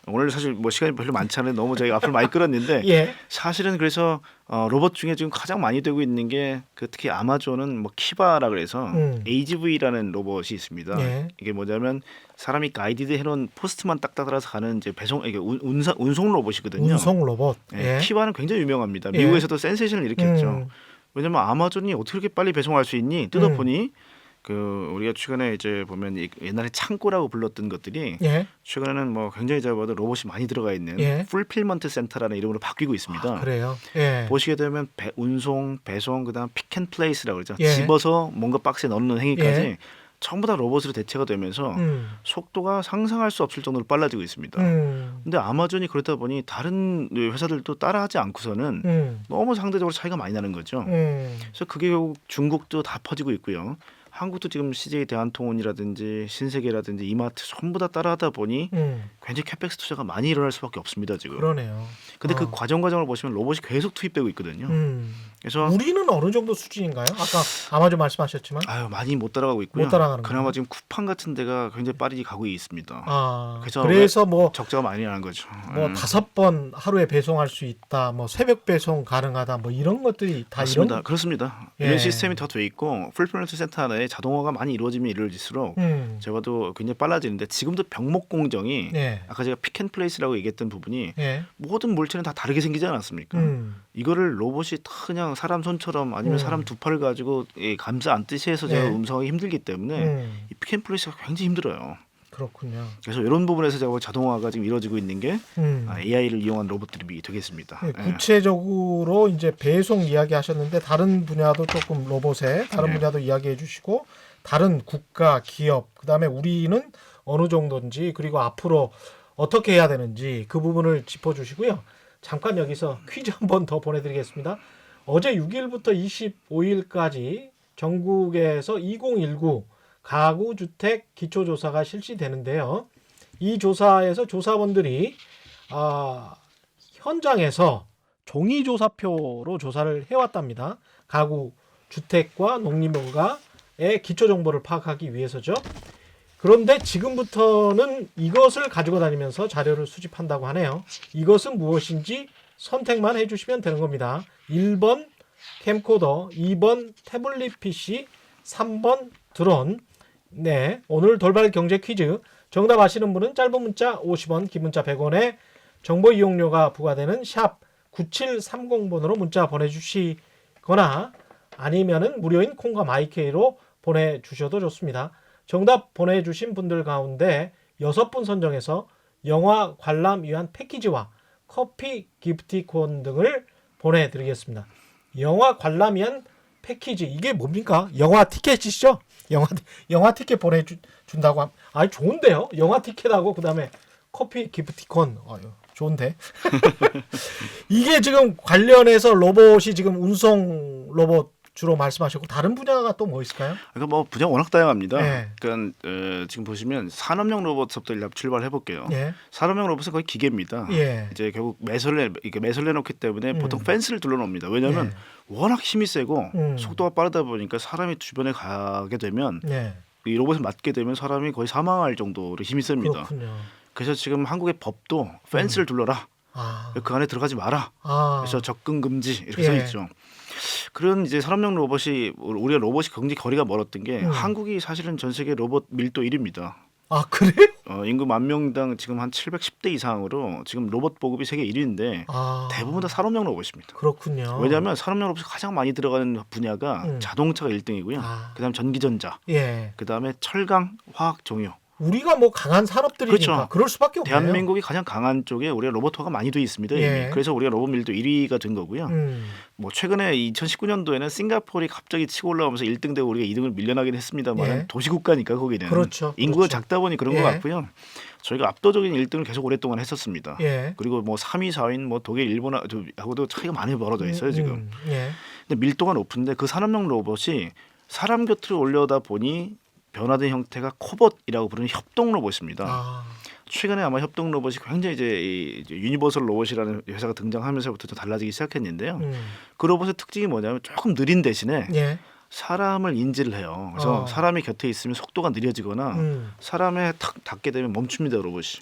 오늘 사실 뭐 시간이 별로 많지 않은데 너무 저희가 앞을 많이 끌었는데 예. 사실은 그래서 로봇 중에 지금 가장 많이 되고 있는 게 그 특히 아마존은 뭐 키바라 그래서 AGV라는 로봇이 있습니다. 예. 이게 뭐냐면 사람이 가이디드 해놓은 포스트만 딱딱 따라서 가는 이제 배송 이게 운송 로봇이거든요. 운송 로봇. 예, 예. 키바는 굉장히 유명합니다. 예. 미국에서도 센세이션을 일으켰죠. 왜냐면 아마존이 어떻게 그렇게 빨리 배송할 수 있니? 뜯어보니 그 우리가 최근에 이제 보면 옛날에 창고라고 불렀던 것들이 예. 최근에는 뭐 굉장히 잡아도 로봇이 많이 들어가 있는 예. 풀필먼트 센터라는 이름으로 바뀌고 있습니다. 그래요. 예. 보시게 되면 운송, 배송, 그다음 픽앤플레이스라고 그러죠. 예. 집어서 뭔가 박스에 넣는 행위까지 예. 전부 다 로봇으로 대체가 되면서 속도가 상상할 수 없을 정도로 빨라지고 있습니다. 근데 아마존이 그러다 보니 다른 회사들도 따라하지 않고서는 너무 상대적으로 차이가 많이 나는 거죠. 그래서 그게 결국 중국도 다 퍼지고 있고요. 한국도 지금 CJ 대한통운이라든지 신세계라든지 이마트 전부 다 따라하다 보니 굉장히 캐펙스 투자가 많이 일어날 수밖에 없습니다 지금. 그러네요. 근데 그 과정을 보시면 로봇이 계속 투입되고 있거든요. 그래서 우리는 어느 정도 수준인가요? 아까 아마존 말씀하셨지만 많이 못 따라가고 있고요. 못 따라가는 그나마 거예요? 지금 쿠팡 같은 데가 굉장히 빠르게 가고 있습니다. 그래서 뭐 적자가 많이 나는 거죠. 5번 하루에 배송할 수 있다, 뭐 새벽 배송 가능하다, 뭐 이런 것들이 다 맞습니다. 이런 그렇습니다. 예. 이런 시스템이 더 돼 있고 풀필먼트 센터 안에 자동화가 많이 이루어지면 이루어질수록 제가도 굉장히 빨라지는데 지금도 병목 공정이 예. 아까 제가 픽앤플레이스라고 얘기했던 부분이 예. 모든 물체는 다 다르게 생기지 않았습니까? 이거를 로봇이 다 그냥 사람 손처럼 아니면 사람 두 팔을 가지고 감싸 안듯이 해서 제가 예. 음성하기 힘들기 때문에 이 픽앤플레이스가 굉장히 힘들어요. 그렇군요. 그래서 이런 부분에서 제가 자동화가 지금 이루어지고 있는 게 AI를 이용한 로봇들이 되겠습니다. 예, 구체적으로 이제 배송 이야기하셨는데 다른 분야도 조금 로봇에 다른 네. 분야도 이야기해 주시고 다른 국가, 기업, 그다음에 우리는 어느 정도인지 그리고 앞으로 어떻게 해야 되는지 그 부분을 짚어주시고요. 잠깐 여기서 퀴즈 한 번 더 보내드리겠습니다. 어제 6일부터 25일까지 전국에서 2019 가구주택 기초조사가 실시되는데요. 이 조사에서 조사원들이 현장에서 종이조사표로 조사를 해왔답니다. 가구, 주택과 농림업가의 기초정보를 파악하기 위해서죠. 그런데 지금부터는 이것을 가지고 다니면서 자료를 수집한다고 하네요. 이것은 무엇인지 선택만 해주시면 되는 겁니다. 1번 캠코더, 2번 태블릿 PC, 3번 드론. 네, 오늘 돌발 경제 퀴즈 정답 아시는 분은 짧은 문자 50원, 긴 문자 100원에 정보 이용료가 부과되는 샵 9730번으로 문자 보내주시거나 아니면은 무료인 콩과 마이케이로 보내주셔도 좋습니다. 정답 보내주신 분들 가운데 6분 선정해서 영화 관람 위한 패키지와 커피 기프티콘 등을 보내드리겠습니다. 영화 관람 위한 패키지 이게 뭡니까? 영화 티켓이시죠? 영화 티켓 보내준다고 하면 좋은데요? 영화 티켓하고 그 다음에 커피 기프티콘 좋은데 이게 지금 관련해서 로봇이 지금 운송 로봇 주로 말씀하셨고 다른 분야가 또 뭐 있을까요? 그러니까 뭐 분야 워낙 다양합니다. 네. 그러니까 지금 보시면 산업용 로봇부터 출발해 볼게요. 예. 산업용 로봇은 거의 기계입니다. 예. 이제 결국 매설을 내놓기 때문에 보통 펜스를 둘러놓습니다. 왜냐하면 예. 워낙 힘이 세고 속도가 빠르다 보니까 사람이 주변에 가게 되면 네. 이 로봇을 맞게 되면 사람이 거의 사망할 정도로 힘이 셉니다. 그렇군요. 그래서 지금 한국의 법도 펜스를 둘러라. 그 안에 들어가지 마라. 그래서 접근 금지 이렇게 써 있죠. 그런 이제 산업용 로봇이 우리가 로봇이 굉장히 거리가 멀었던 게 한국이 사실은 전 세계 로봇 밀도 1위입니다. 아 그래? 인구 10,000명당 지금 한 710대 이상으로 지금 로봇 보급이 세계 1위인데 아 대부분 다 산업용 로봇입니다. 그렇군요. 왜냐하면 산업용 로봇이 가장 많이 들어가는 분야가 음. 자동차가 1등이고요. 아. 그다음 전기전자, 예. 그다음에 철강, 화학, 종유. 우리가 뭐 강한 산업들이니까 그렇죠. 그럴 수밖에 없네요. 대한민국이 가장 강한 쪽에 우리가 로봇화가 많이 돼 있습니다. 이미. 예. 그래서 우리가 로봇 밀도 1위가 된 거고요. 뭐 최근에 2019년도에는 싱가포르이 갑자기 치고 올라오면서 1등 되고 우리가 2등을 밀려나긴 했습니다만 예. 도시국가니까 거기는 그렇죠. 인구가 그렇죠. 작다 보니 그런 예. 것 같고요. 저희가 압도적인 1등을 계속 오랫동안 했었습니다. 예. 그리고 뭐 3위, 4위는 뭐 독일, 일본하고도 차이가 많이 벌어져 있어요 지금. 예. 근데 밀도가 높은데 그 산업용 로봇이 사람 곁으로 올려다 보니 변화된 형태가 코봇이라고 부르는 협동 로봇입니다. 아. 최근에 아마 협동 로봇이 굉장히 이제 유니버설 로봇이라는 회사가 등장하면서부터 좀 달라지기 시작했는데요. 그 로봇의 특징이 뭐냐면 조금 느린 대신에 예. 사람을 인지를 해요. 그래서 사람이 곁에 있으면 속도가 느려지거나 사람에 탁 닿게 되면 멈춥니다 로봇이.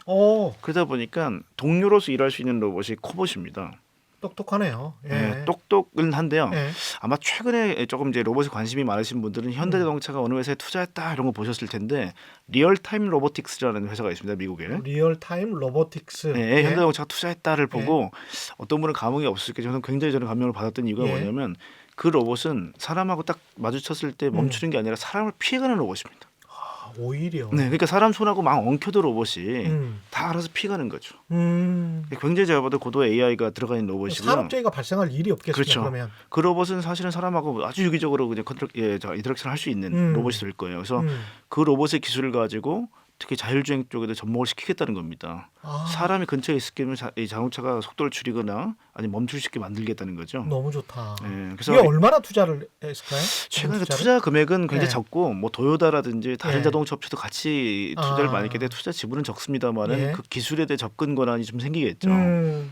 그러다 보니까 동료로서 일할 수 있는 로봇이 코봇입니다. 똑똑하네요. 예. 네, 똑똑은 한데요. 예. 아마 최근에 조금 이제 로봇에 관심이 많으신 분들은 현대자동차가 어느 회사에 투자했다 이런 거 보셨을 텐데 리얼타임 로보틱스라는 회사가 있습니다 미국에. 리얼타임 로보틱스. 네, 예. 현대자동차가 투자했다를 보고 어떤 분은 감흥이 없을 게 저는 굉장히 저는 감명을 받았던 이유가 예. 뭐냐면 그 로봇은 사람하고 딱 마주쳤을 때 멈추는 게 아니라 사람을 피해가는 로봇입니다. 아, 오히려. 네, 그러니까 사람 손하고 막 엉켜도 로봇이 음. 다 알아서 피해가는 거죠. 음. 굉장히 제가 봐도 고도의 AI가 들어가 있는 로봇이고요. 산업재해가 발생할 일이 없겠습니다. 그렇죠. 그러면. 그 로봇은 사실은 사람하고 아주 유기적으로 그냥 인터랙션을 할 수 있는 로봇이 될 거예요. 그래서 그 로봇의 기술을 가지고 특히 자율주행 쪽에도 접목을 시키겠다는 겁니다. 아, 사람이 근처에 있으면 이 자동차가 속도를 줄이거나 아니면 멈출 수 있게 만들겠다는 거죠. 너무 좋다. 예, 그래서 이게 얼마나 투자를 했을까요? 최근에 그 투자를? 투자 금액은 굉장히 네. 적고 뭐 도요다라든지 다른 네. 자동차 업체도 같이 투자를 아. 많이 했기 때문에 투자 지분은 적습니다만은 네. 그 기술에 대해 접근 권한이 좀 생기겠죠.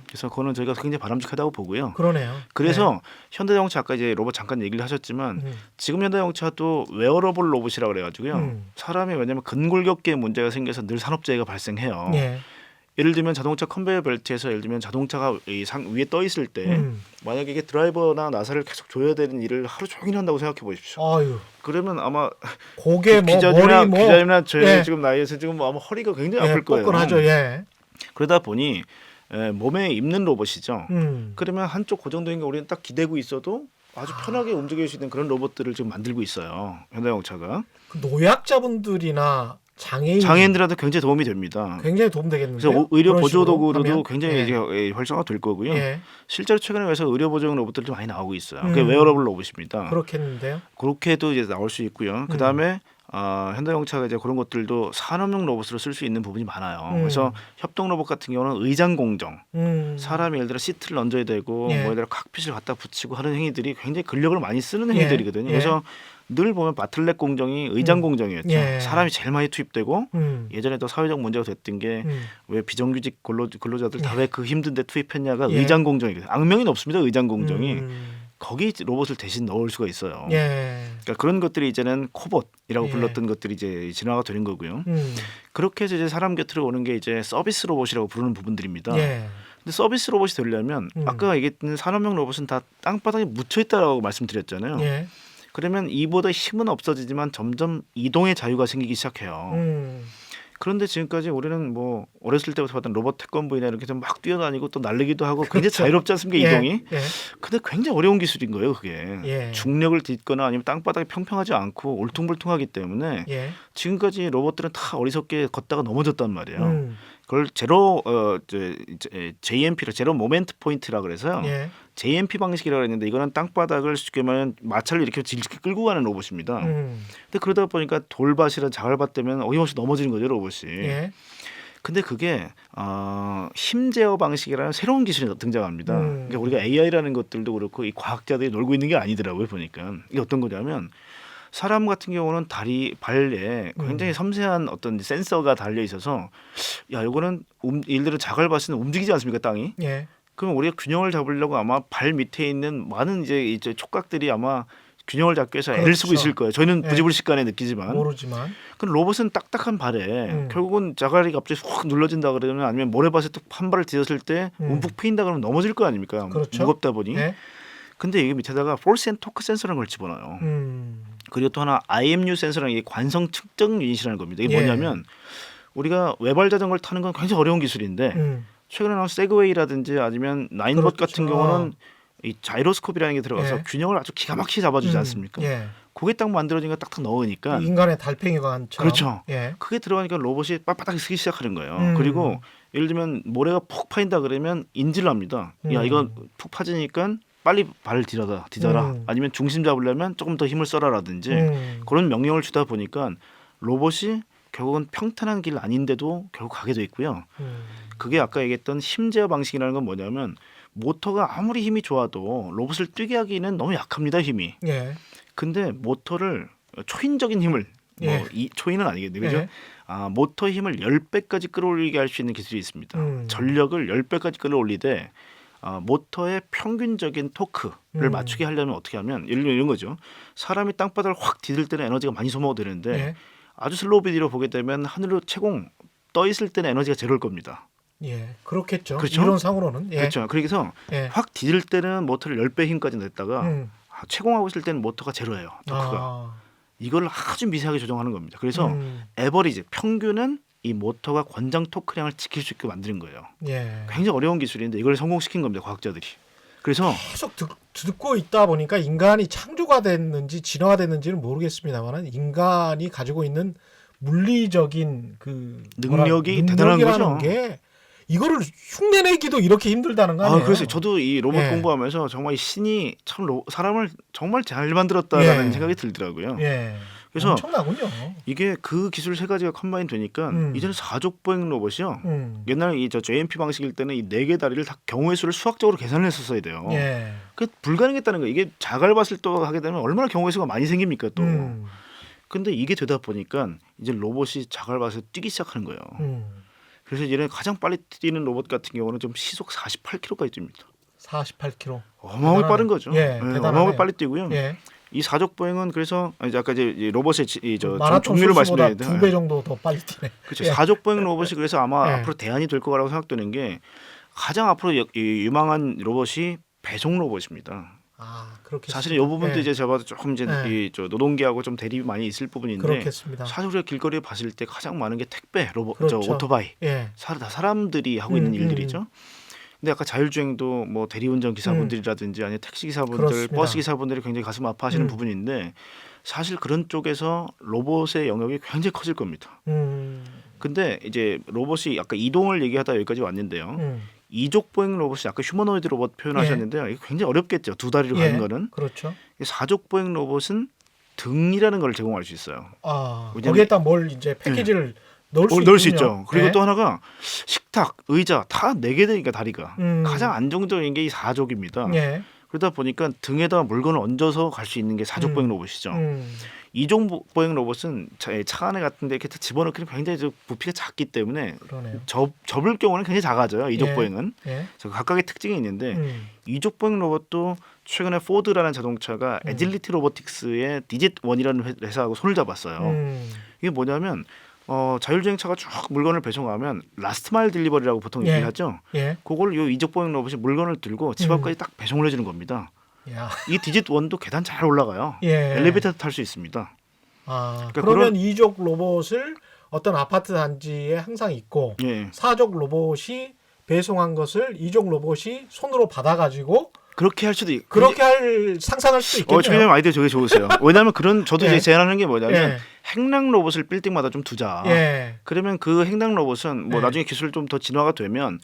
그래서 그거는 저희가 굉장히 바람직하다고 보고요. 그러네요. 그래서 현대자동차 아까 이제 로봇 잠깐 얘기를 하셨지만 네. 지금 현대자동차도 웨어러블 로봇이라고 그래가지고요. 사람이 왜냐하면 근골격계에 문제가 생겨서 늘 산업재해가 발생해요. 예. 예를 들면 자동차 컨베이어 벨트에서 예를 들면 자동차가 위에 떠 있을 때 만약에 이게 드라이버나 나사를 계속 조여야 되는 일을 하루 종일 한다고 생각해 보십시오. 아유. 그러면 아마 고개 뭐 기자님이나 머리 뭐 기자님이나 저희 예. 지금 나이에서 지금 아마 허리가 굉장히 예, 아플 거예요. 뻐근하죠. 예. 그러다 보니 몸에 입는 로봇이죠. 음. 그러면 한쪽 고정된 게 우리는 딱 기대고 있어도 아주 편하게 움직일 수 있는 그런 로봇들을 지금 만들고 있어요. 현대자동차가. 그 노약자분들이나 장애인들한테 굉장히 도움이 됩니다. 굉장히 도움되겠는데요. 그래서 의료 그런 보조 식으로 도구로도 하면? 굉장히 예. 이제 활성화될 거고요. 예. 실제로 최근에 그래서 의료 보조용 로봇들도 많이 나오고 있어요. 그게 웨어러블 로봇입니다. 그렇겠는데요. 그렇게도 이제 나올 수 있고요. 그 다음에 현대자동차가 이제 그런 것들도 산업용 로봇으로 쓸 수 있는 부분이 많아요. 그래서 협동 로봇 같은 경우는 의장 공정, 사람이 예를 들어 시트를 얹어야 되고 예. 뭐 예를 들어 칵핏을 갖다 붙이고 하는 행위들이 굉장히 근력을 많이 쓰는 행위들이거든요. 예. 그래서 늘 보면 바틀렉 공정이 의장 공정이었죠. 예. 사람이 제일 많이 투입되고 예전에도 사회적 문제가 됐던 게 왜 비정규직 근로자들 다 왜 그 힘든데 투입했냐가 예. 의장 공정이거든요. 악명이 높습니다. 의장 공정이. 거기 로봇을 대신 넣을 수가 있어요. 예. 그러니까 그런 것들이 이제는 코봇이라고 예. 불렀던 것들이 이제 진화가 되는 거고요. 그렇게 해서 이제 사람 곁으로 오는 게 이제 서비스 로봇이라고 부르는 부분들입니다. 예. 근데 서비스 로봇이 되려면 아까 얘기했던 산업용 로봇은 다 땅바닥에 묻혀 있다라고 말씀드렸잖아요. 예. 그러면 이보다 힘은 없어지지만 점점 이동의 자유가 생기기 시작해요. 그런데 지금까지 우리는 뭐 어렸을 때부터 봤던 로봇 태권브이나 이렇게 좀 막 뛰어다니고 또 날리기도 하고 굉장히 그렇죠. 자유롭지 않습니까 예. 이동이? 예. 근데 굉장히 어려운 기술인 거예요 그게. 예. 중력을 딛거나 아니면 땅바닥이 평평하지 않고 울퉁불퉁하기 때문에 예. 지금까지 로봇들은 다 어리석게 걷다가 넘어졌단 말이에요. 그걸 제로 JMP라 제로 모멘트 포인트라 그래서요. 예. JMP 방식이라고 했는데 이거는 땅바닥을 쉽게 말하면 마찰을 이렇게 질질 끌고 가는 로봇입니다. 근데 그러다 보니까 돌밭이나 자갈밭 때문에 어김없이 넘어지는 거죠 로봇이. 예. 근데 그게 힘 제어 방식이라는 새로운 기술이 등장합니다. 그러니까 우리가 AI라는 것들도 그렇고 이 과학자들이 놀고 있는 게 아니더라고요 보니까. 이게 어떤 거냐면 사람 같은 경우는 다리 발에 굉장히 섬세한 어떤 센서가 달려 있어서 야 이거는 예를 들어 자갈밭은 움직이지 않습니까 땅이? 예. 그럼 우리가 균형을 잡으려고 아마 발 밑에 있는 많은 이제 촉각들이 아마 균형을 잡기 위해서 애를 그렇죠. 쓰고 있을 거예요. 저희는 예. 부지불식간에 느끼지만. 모르지만. 그럼 로봇은 딱딱한 발에 결국은 자갈이 갑자기 훅 눌러진다 그러면 아니면 모래밭에 또 한 발을 디뎠을 때 움푹 패인다 그러면 넘어질 거 아닙니까? 그렇죠. 무겁다 보니. 예. 근데 이게 밑에다가 force and torque 센서라는 걸 집어넣어요. 그리고 또 하나 IMU 센서라는 게 관성 측정 유닛이라는 겁니다. 이게 예. 뭐냐면 우리가 외발 자전거를 타는 건 굉장히 어려운 기술인데 최근에 나온 세그웨이라든지 아니면 나인봇 그렇죠. 같은 경우는 이 자이로스코프라는 게 들어가서 예. 균형을 아주 기가 막히게 잡아주지 않습니까? 예. 그게 딱 만들어진 거 딱딱 넣으니까 인간의 달팽이관처럼. 그렇죠. 예. 그게 들어가니까 로봇이 빳빳하게 쓰기 시작하는 거예요. 음. 그리고 예를 들면 모래가 푹 파인다 그러면 인지를 합니다. 야 이거 푹 파지니까 빨리 발을 디뎌라. 아니면 중심 잡으려면 조금 더 힘을 써라라든지 그런 명령을 주다 보니까 로봇이 결국은 평탄한 길 아닌데도 결국 가게 돼 있고요. 그게 아까 얘기했던 힘 제어 방식이라는 건 뭐냐면 모터가 아무리 힘이 좋아도 로봇을 뛰게 하기는 너무 약합니다. 힘이. 예. 근데 모터를 초인적인 힘을 예. 뭐 이 초인은 아니겠네요. 그죠? 예. 모터 힘을 10배까지 끌어올리게 할 수 있는 기술이 있습니다. 전력을 10배까지 끌어올리되 모터의 평균적인 토크를 맞추게 하려면 어떻게 하면 예를 들면 이런 거죠. 사람이 땅바닥을 확 디딜 때는 에너지가 많이 소모가 되는데 예. 아주 슬로우 비디오로 보게 되면 하늘로 채공 떠 있을 때는 에너지가 제로일 겁니다. 예. 그렇겠죠. 그렇죠? 이론상으로는. 예. 그렇죠. 그래서 예. 확 디딜 때는 모터를 10배 힘까지 냈다가 채공하고 있을 때는 모터가 제로예요. 토크가. 이걸 아주 미세하게 조정하는 겁니다. 그래서 에버리지 평균은 이 모터가 권장 토크량을 지킬 수 있게 만드는 거예요. 예. 굉장히 어려운 기술인데 이걸 성공시킨 겁니다. 과학자들이. 그래서 계속 듣고 있다 보니까 인간이 창조가 됐는지 진화가 됐는지는 모르겠습니다만 인간이 가지고 있는 물리적인 그 능력이 대단한 거죠. 게 이거를 흉내내기도 이렇게 힘들다는 거 아니에요? 그래서 저도 이 로봇 예. 공부하면서 정말 이 신이 참 사람을 정말 잘 만들었다라는 예. 생각이 들더라고요. 예. 그래서 엄청나군요. 이게 그 기술 세 가지가 컴바인 되니까 이제는 사족 보행 로봇이요. 옛날 이 JMP 방식일 때는 이 4개 다리를 다 경우의 수를 수학적으로 계산을 했었어야 돼요. 예. 그 불가능했다는 거예요. 이게 자갈밭을 또 하게 되면 얼마나 경우의 수가 많이 생깁니까 또. 근데 이게 되다 보니까 이제 로봇이 자갈밭을 뛰기 시작하는 거예요. 그래서 이제는 가장 빨리 뛰는 로봇 같은 경우는 좀 시속 48km까지 뜁니다. 48km. 어마어마하게 빠른 거죠. 예, 네, 대단하네요. 어마어마하게 빨리 뛰고요. 예. 이 사족 보행은 그래서 이제 아까 이제 로봇의 마라톤 종류를 선수보다 말씀드렸는데 2배 정도 더 빨리 뛰네. 그렇죠. 예. 사족 보행 로봇이 그래서 아마 예. 앞으로 대안이 될 거라고 생각되는 게 가장 앞으로 유망한 로봇이 배송 로봇입니다. 아, 그렇게 사실은 이 부분도 예. 이제 제가 봐도 조금 이제 예. 이 노동계하고 좀 대립이 많이 있을 부분인데 그렇겠습니다. 사실 우리가 길거리에 봤을 때 가장 많은 게 택배 로봇, 그렇죠. 오토바이 예. 다 사람들이 하고 있는 일들이죠. 근데 아까 자율주행도 뭐 대리운전 기사분들이라든지 아니면 택시 기사분들, 그렇습니다. 버스 기사분들이 굉장히 가슴 아파하시는 부분인데 사실 그런 쪽에서 로봇의 영역이 굉장히 커질 겁니다. 근데 이제 로봇이 아까 이동을 얘기하다 여기까지 왔는데요. 이족 보행 로봇이 아까 휴머노이드 로봇 표현하셨는데요. 이게 굉장히 어렵겠죠. 2다리로 가는 거는. 그렇죠. 사족 보행 로봇은 등이라는 걸 제공할 수 있어요. 아, 왜냐면- 거기에다 뭘 이제 패키지를 넣을 넣을 수 수 있죠. 그리고 예. 또 하나가 식탁, 의자 다 4개 되니까 다리가 가장 안정적인 게 이 사족입니다. 예. 그러다 보니까 등에다 물건을 얹어서 갈 수 있는 게 사족 보행 로봇이죠. 이족 보행 로봇은 차 안에 같은데 이렇게 집어넣기는 굉장히 좀 부피가 작기 때문에 그러네요. 접을 경우는 굉장히 작아져요. 이족 예. 보행은. 예. 그래서 각각의 특징이 있는데 이족 보행 로봇도 최근에 포드라는 자동차가 애질리티 로보틱스의 디짓1이라는 회사하고 손을 잡았어요. 이게 뭐냐면 자율주행차가 쭉 물건을 배송하면 라스트 마일 딜리버리라고 보통 예. 얘기하죠. 예. 그걸 이 이족 보행 로봇이 물건을 들고 집 앞까지 딱 배송을 해주는 겁니다. 야. 이 디짓1도 계단 잘 올라가요. 예. 엘리베이터도 탈 수 있습니다. 아, 그러니까 그러면 이족 로봇을 어떤 아파트 단지에 항상 있고 예. 사족 로봇이 배송한 것을 이족 로봇이 손으로 받아가지고 그렇게 할 수도 있고 그렇게 할 상상할 수 있겠네요. 최근에 아이디어 되게 좋으세요. 왜냐하면 저도 예. 이제 제안하는 게 뭐냐면 예. 행랑 로봇을 빌딩마다 좀 두자. 예. 그러면 그 행랑 로봇은 뭐 예. 나중에 기술 좀 더 진화가 되면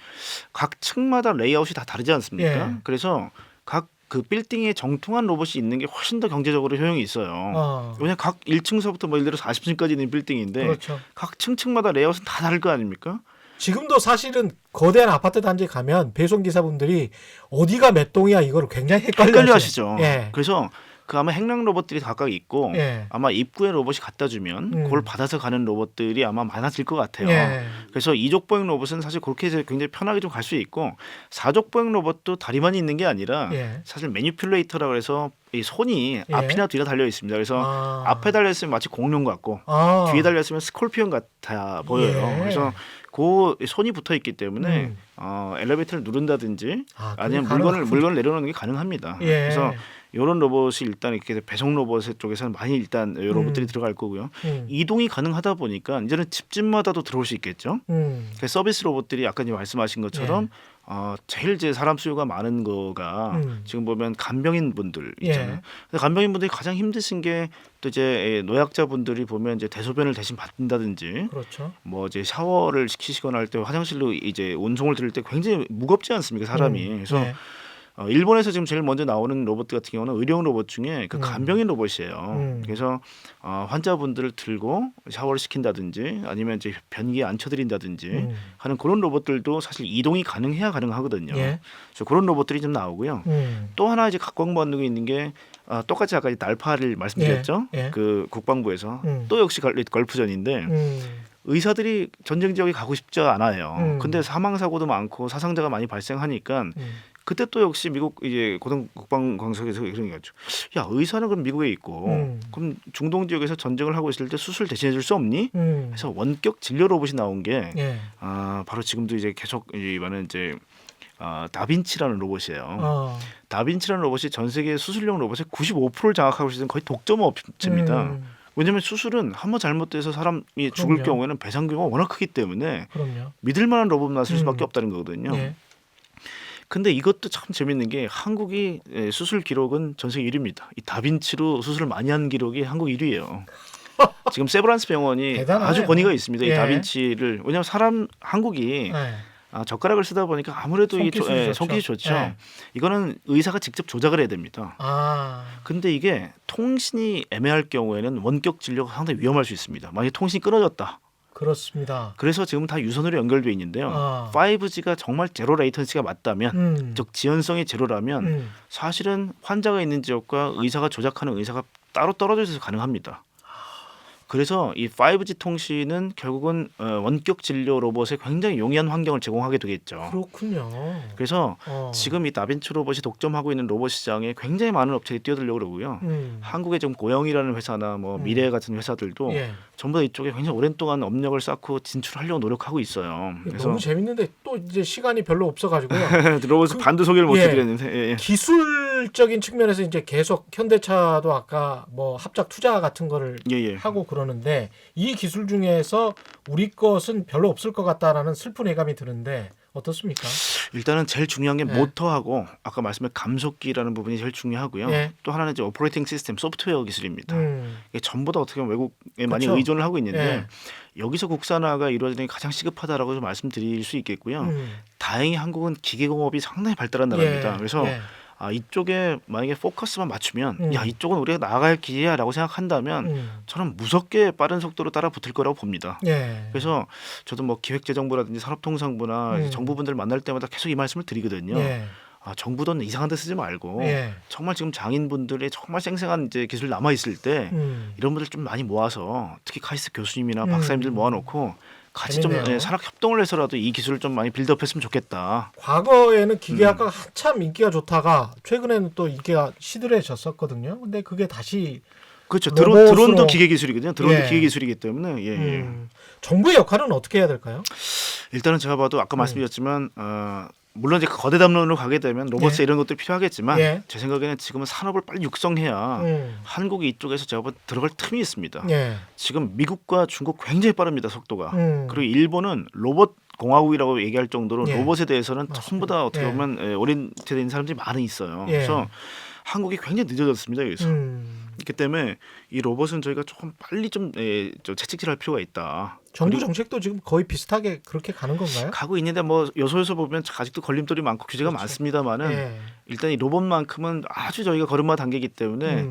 각 층마다 레이아웃이 다 다르지 않습니까? 예. 그래서 각 그 빌딩에 정통한 로봇이 있는 게 훨씬 더 경제적으로 효용이 있어요. 왜냐면 각 1층서부터 뭐 예를 들어 40층까지 있는 빌딩인데 그렇죠. 각 층층마다 레이아웃은 다 다를 거 아닙니까? 지금도 사실은 거대한 아파트 단지 가면 배송 기사분들이 어디가 몇 동이야 이거를 굉장히 헷갈려 하시죠. 예. 그래서 그 아마 행랑 로봇들이 각각 있고 예. 아마 입구에 로봇이 갖다 주면 그걸 받아서 가는 로봇들이 아마 많아질 것 같아요. 예. 그래서 이족 보행 로봇은 사실 그렇게 이제 굉장히 편하게 좀 갈 수 있고 사족 보행 로봇도 다리만 있는 게 아니라 예. 사실 매니플레이터라고 해서 이 손이 예. 앞이나 뒤에 달려 있습니다. 그래서 아. 앞에 달려 있으면 마치 공룡 같고 아. 뒤에 달려 있으면 스콜피온 같아 보여요. 예. 그래서 그 손이 붙어 있기 때문에 음. 엘리베이터를 누른다든지 아, 그게 아니면 가능하군요. 물건을 내려놓는 게 가능합니다. 예. 그래서 이런 로봇이 일단 이렇게 배송 로봇 쪽에서는 많이 일단 이 로봇들이 들어갈 거고요. 이동이 가능하다 보니까 이제는 집집마다도 들어올 수 있겠죠. 그 서비스 로봇들이 아까 이제 말씀하신 것처럼 제일 이제 사람 수요가 많은 거가 지금 보면 간병인 분들 있잖아요. 예. 근데 간병인 분들이 가장 힘드신 게 또 이제 노약자 분들이 보면 이제 대소변을 대신 받는다든지 그렇죠. 뭐 이제 샤워를 시키시거나 할 때 화장실로 이제 운송을 드릴 때 굉장히 무겁지 않습니까 사람이. 그래서 예. 일본에서 지금 제일 먼저 나오는 로봇 같은 경우는 의료용 로봇 중에 그 간병인 로봇이에요. 그래서 환자분들을 들고 샤워를 시킨다든지 아니면 이제 변기에 앉혀드린다든지 하는 그런 로봇들도 사실 이동이 가능해야 가능하거든요. 예. 그래서 그런 로봇들이 좀 나오고요. 또 하나 이제 각광받는 게 있는 게 똑같이 아까 날파를 말씀드렸죠. 예. 예. 그 국방부에서 또 역시 걸프전인데 의사들이 전쟁 지역에 가고 싶지 않아요. 근데 사망 사고도 많고 사상자가 많이 발생하니까 그때 또 역시 미국 이제 고등 국방 광석에서 그런 거죠. 야 의사는 그럼 미국에 있고 그럼 중동 지역에서 전쟁을 하고 있을 때 수술 대신해 줄 수 없니? 그래서 원격 진료 로봇이 나온 게 예. 바로 지금도 이제 계속 이번에 이제 다빈치라는 로봇이에요. 다빈치라는 로봇이 전 세계 수술용 로봇의 95%를 장악하고 있는 거의 독점 업체입니다. 왜냐하면 수술은 한번 잘못돼서 사람이 죽을 그럼요. 경우에는 배상 규모가 워낙 크기 때문에 그럼요. 믿을 만한 로봇 나설 수밖에 없다는 거거든요. 예. 근데 이것도 참 재밌는 게 한국이 수술 기록은 전 세계 1위입니다. 이 다빈치로 수술을 많이 한 기록이 한국 1위예요. 지금 세브란스 병원이 대단하네요. 아주 권위가 있습니다. 예. 이 다빈치를 왜냐하면 한국이 예. 젓가락을 쓰다 보니까 아무래도 손기술이 손기술이 좋죠. 좋죠. 예. 이거는 의사가 직접 조작을 해야 됩니다. 아. 근데 이게 통신이 애매할 경우에는 원격 진료가 상당히 위험할 수 있습니다. 만약에 통신이 끊어졌다. 그렇습니다. 그래서 지금 다 유선으로 연결돼 있는데요. 5G가 정말 제로 레이턴시가 맞다면 즉 지연성이 제로라면 사실은 환자가 있는 지역과 의사가 조작하는 의사가 따로 떨어져 있어서 가능합니다. 그래서 이 5G 통신은 결국은 원격 진료 로봇에 굉장히 용이한 환경을 제공하게 되겠죠. 그렇군요. 그래서 지금 이 다빈치 로봇이 독점하고 있는 로봇 시장에 굉장히 많은 업체들이 뛰어들려고 그러고요. 한국의 좀 고영이라는 회사나 뭐 미래 같은 회사들도 예. 전부 다 이쪽에 굉장히 오랜 동안 업력을 쌓고 진출하려고 노력하고 있어요. 그래서 너무 재밌는데 또 이제 시간이 별로 없어가지고요. 로봇 반도 소개를 못 예. 해드렸는데 예. 기술적인 측면에서 이제 계속 현대차도 아까 뭐 합작 투자 같은 거를 예. 하고 그러는데 이 기술 중에서 우리 것은 별로 없을 것 같다라는 슬픈 예감이 드는데 어떻습니까? 일단은 제일 중요한 게 예. 모터하고 아까 말씀한 감속기라는 부분이 제일 중요하고요. 예. 또 하나는 이제 오퍼레이팅 시스템 소프트웨어 기술입니다. 이게 전부 다 어떻게 보면 외국에 많이 그렇죠. 의존을 하고 있는데 예. 여기서 국산화가 이루어지는 게 가장 시급하다라고 좀 말씀드릴 수 있겠고요. 다행히 한국은 기계공업이 상당히 발달한 나라입니다. 그래서 이쪽에 만약에 포커스만 맞추면 야 이쪽은 우리가 나아갈 길이야라고 생각한다면 저는 무섭게 빠른 속도로 따라 붙을 거라고 봅니다. 예. 그래서 저도 뭐 기획재정부라든지 산업통상부나 정부분들 만날 때마다 계속 이 말씀을 드리거든요. 예. 정부 돈 이상한 데 쓰지 말고 예. 정말 지금 장인분들의 정말 쌩쌩한 이제 기술 남아 있을 때 이런 분들 좀 많이 모아서 특히 카이스트 교수님이나 박사님들 모아놓고 같이 좀 재밌네요. 산학 협동을 해서라도 이 기술을 좀 많이 빌드업했으면 좋겠다. 과거에는 기계학과가 한참 인기가 좋다가 최근에는 또 인기가 시들해졌었거든요. 근데 그게 다시 그렇죠. 로봇으로- 드론도 기계 기술이거든요. 드론도 예. 기계 기술이기 때문에 예. 정부의 역할은 어떻게 해야 될까요? 일단은 제가 봐도 아까 말씀드렸지만 물론 이제 거대 담론으로 가게 되면 로봇 예. 이런 것들이 필요하겠지만 예. 제 생각에는 지금은 산업을 빨리 육성해야 한국이 이쪽에서 제가 봐 들어갈 틈이 있습니다. 예. 지금 미국과 중국 굉장히 빠릅니다 속도가. 음. 그리고 일본은 로봇 공화국이라고 얘기할 정도로 예. 로봇에 대해서는 맞습니다. 전부 다 어떻게 예. 보면 오리엔테드인 사람들이 많이 있어요. 예. 그래서 한국이 굉장히 늦어졌습니다. 여기서. 그렇기 때문에 이 로봇은 저희가 조금 빨리 좀 채찍질할 필요가 있다. 정부 그리고 정책도 지금 거의 비슷하게 그렇게 가는 건가요? 가고 있는데 뭐 요소에서 보면 아직도 걸림돌이 많고 규제가 그렇죠. 많습니다만은 예. 일단 이 로봇만큼은 아주 저희가 걸음마 단계이기 때문에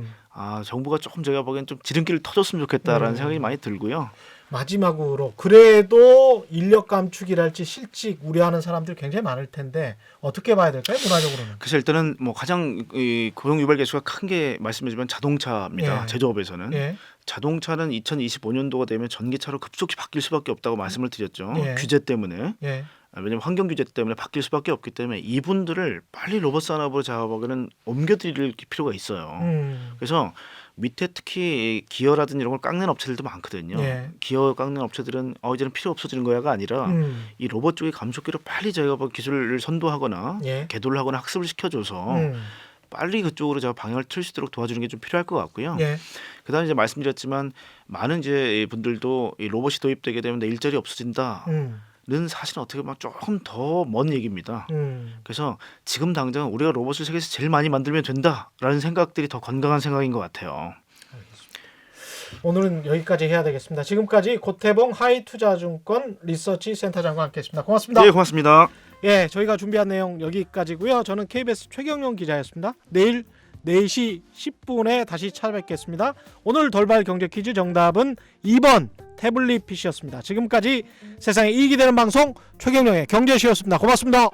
정부가 조금 제가 보기엔 좀 지름길을 터줬으면 좋겠다라는 생각이 많이 들고요. 마지막으로 그래도 인력 감축이랄지 실직 우려하는 사람들 굉장히 많을 텐데 어떻게 봐야 될까요? 문화적으로는. 그래서 일단은 뭐 가장 이 고용 유발 개수가 큰 게 말씀드리면 자동차입니다. 예. 제조업에서는. 예. 자동차는 2025년도가 되면 전기차로 급속히 바뀔 수밖에 없다고 말씀을 드렸죠. 예. 규제 때문에. 예. 왜냐하면 환경 규제 때문에 바뀔 수밖에 없기 때문에 이분들을 빨리 로봇 산업으로 작업하기는 옮겨드릴 필요가 있어요. 그래서 밑에 특히 기어라든지 이런 걸 깎는 업체들도 많거든요. 예. 기어 깎는 업체들은 이제는 필요 없어지는 거야가 아니라 이 로봇 쪽의 감속기를 빨리 저희가 뭐 기술을 선도하거나 예. 개도를 하거나 학습을 시켜줘서 빨리 그쪽으로 제가 방향을 틀 수 있도록 도와주는 게 좀 필요할 것 같고요. 예. 그다음에 이제 말씀드렸지만 많은 이제 분들도 이 로봇이 도입되게 되면 내 일자리 없어진다. 는 사실은 어떻게 보면 조금 더 먼 얘기입니다. 그래서 지금 당장 우리가 로봇을 세계에서 제일 많이 만들면 된다라는 생각들이 더 건강한 생각인 것 같아요. 오늘은 여기까지 해야 되겠습니다. 지금까지 고태봉 하이투자증권 리서치 센터장과 함께했습니다. 고맙습니다. 네, 고맙습니다. 예, 저희가 준비한 내용 여기까지고요. 저는 KBS 최경영 기자였습니다. 내일 4시 10분에 다시 찾아뵙겠습니다. 오늘 돌발 경제 퀴즈 정답은 2번 태블릿 PC였습니다. 지금까지 세상에 이익이 되는 방송 최경영의 경제쇼였습니다. 고맙습니다.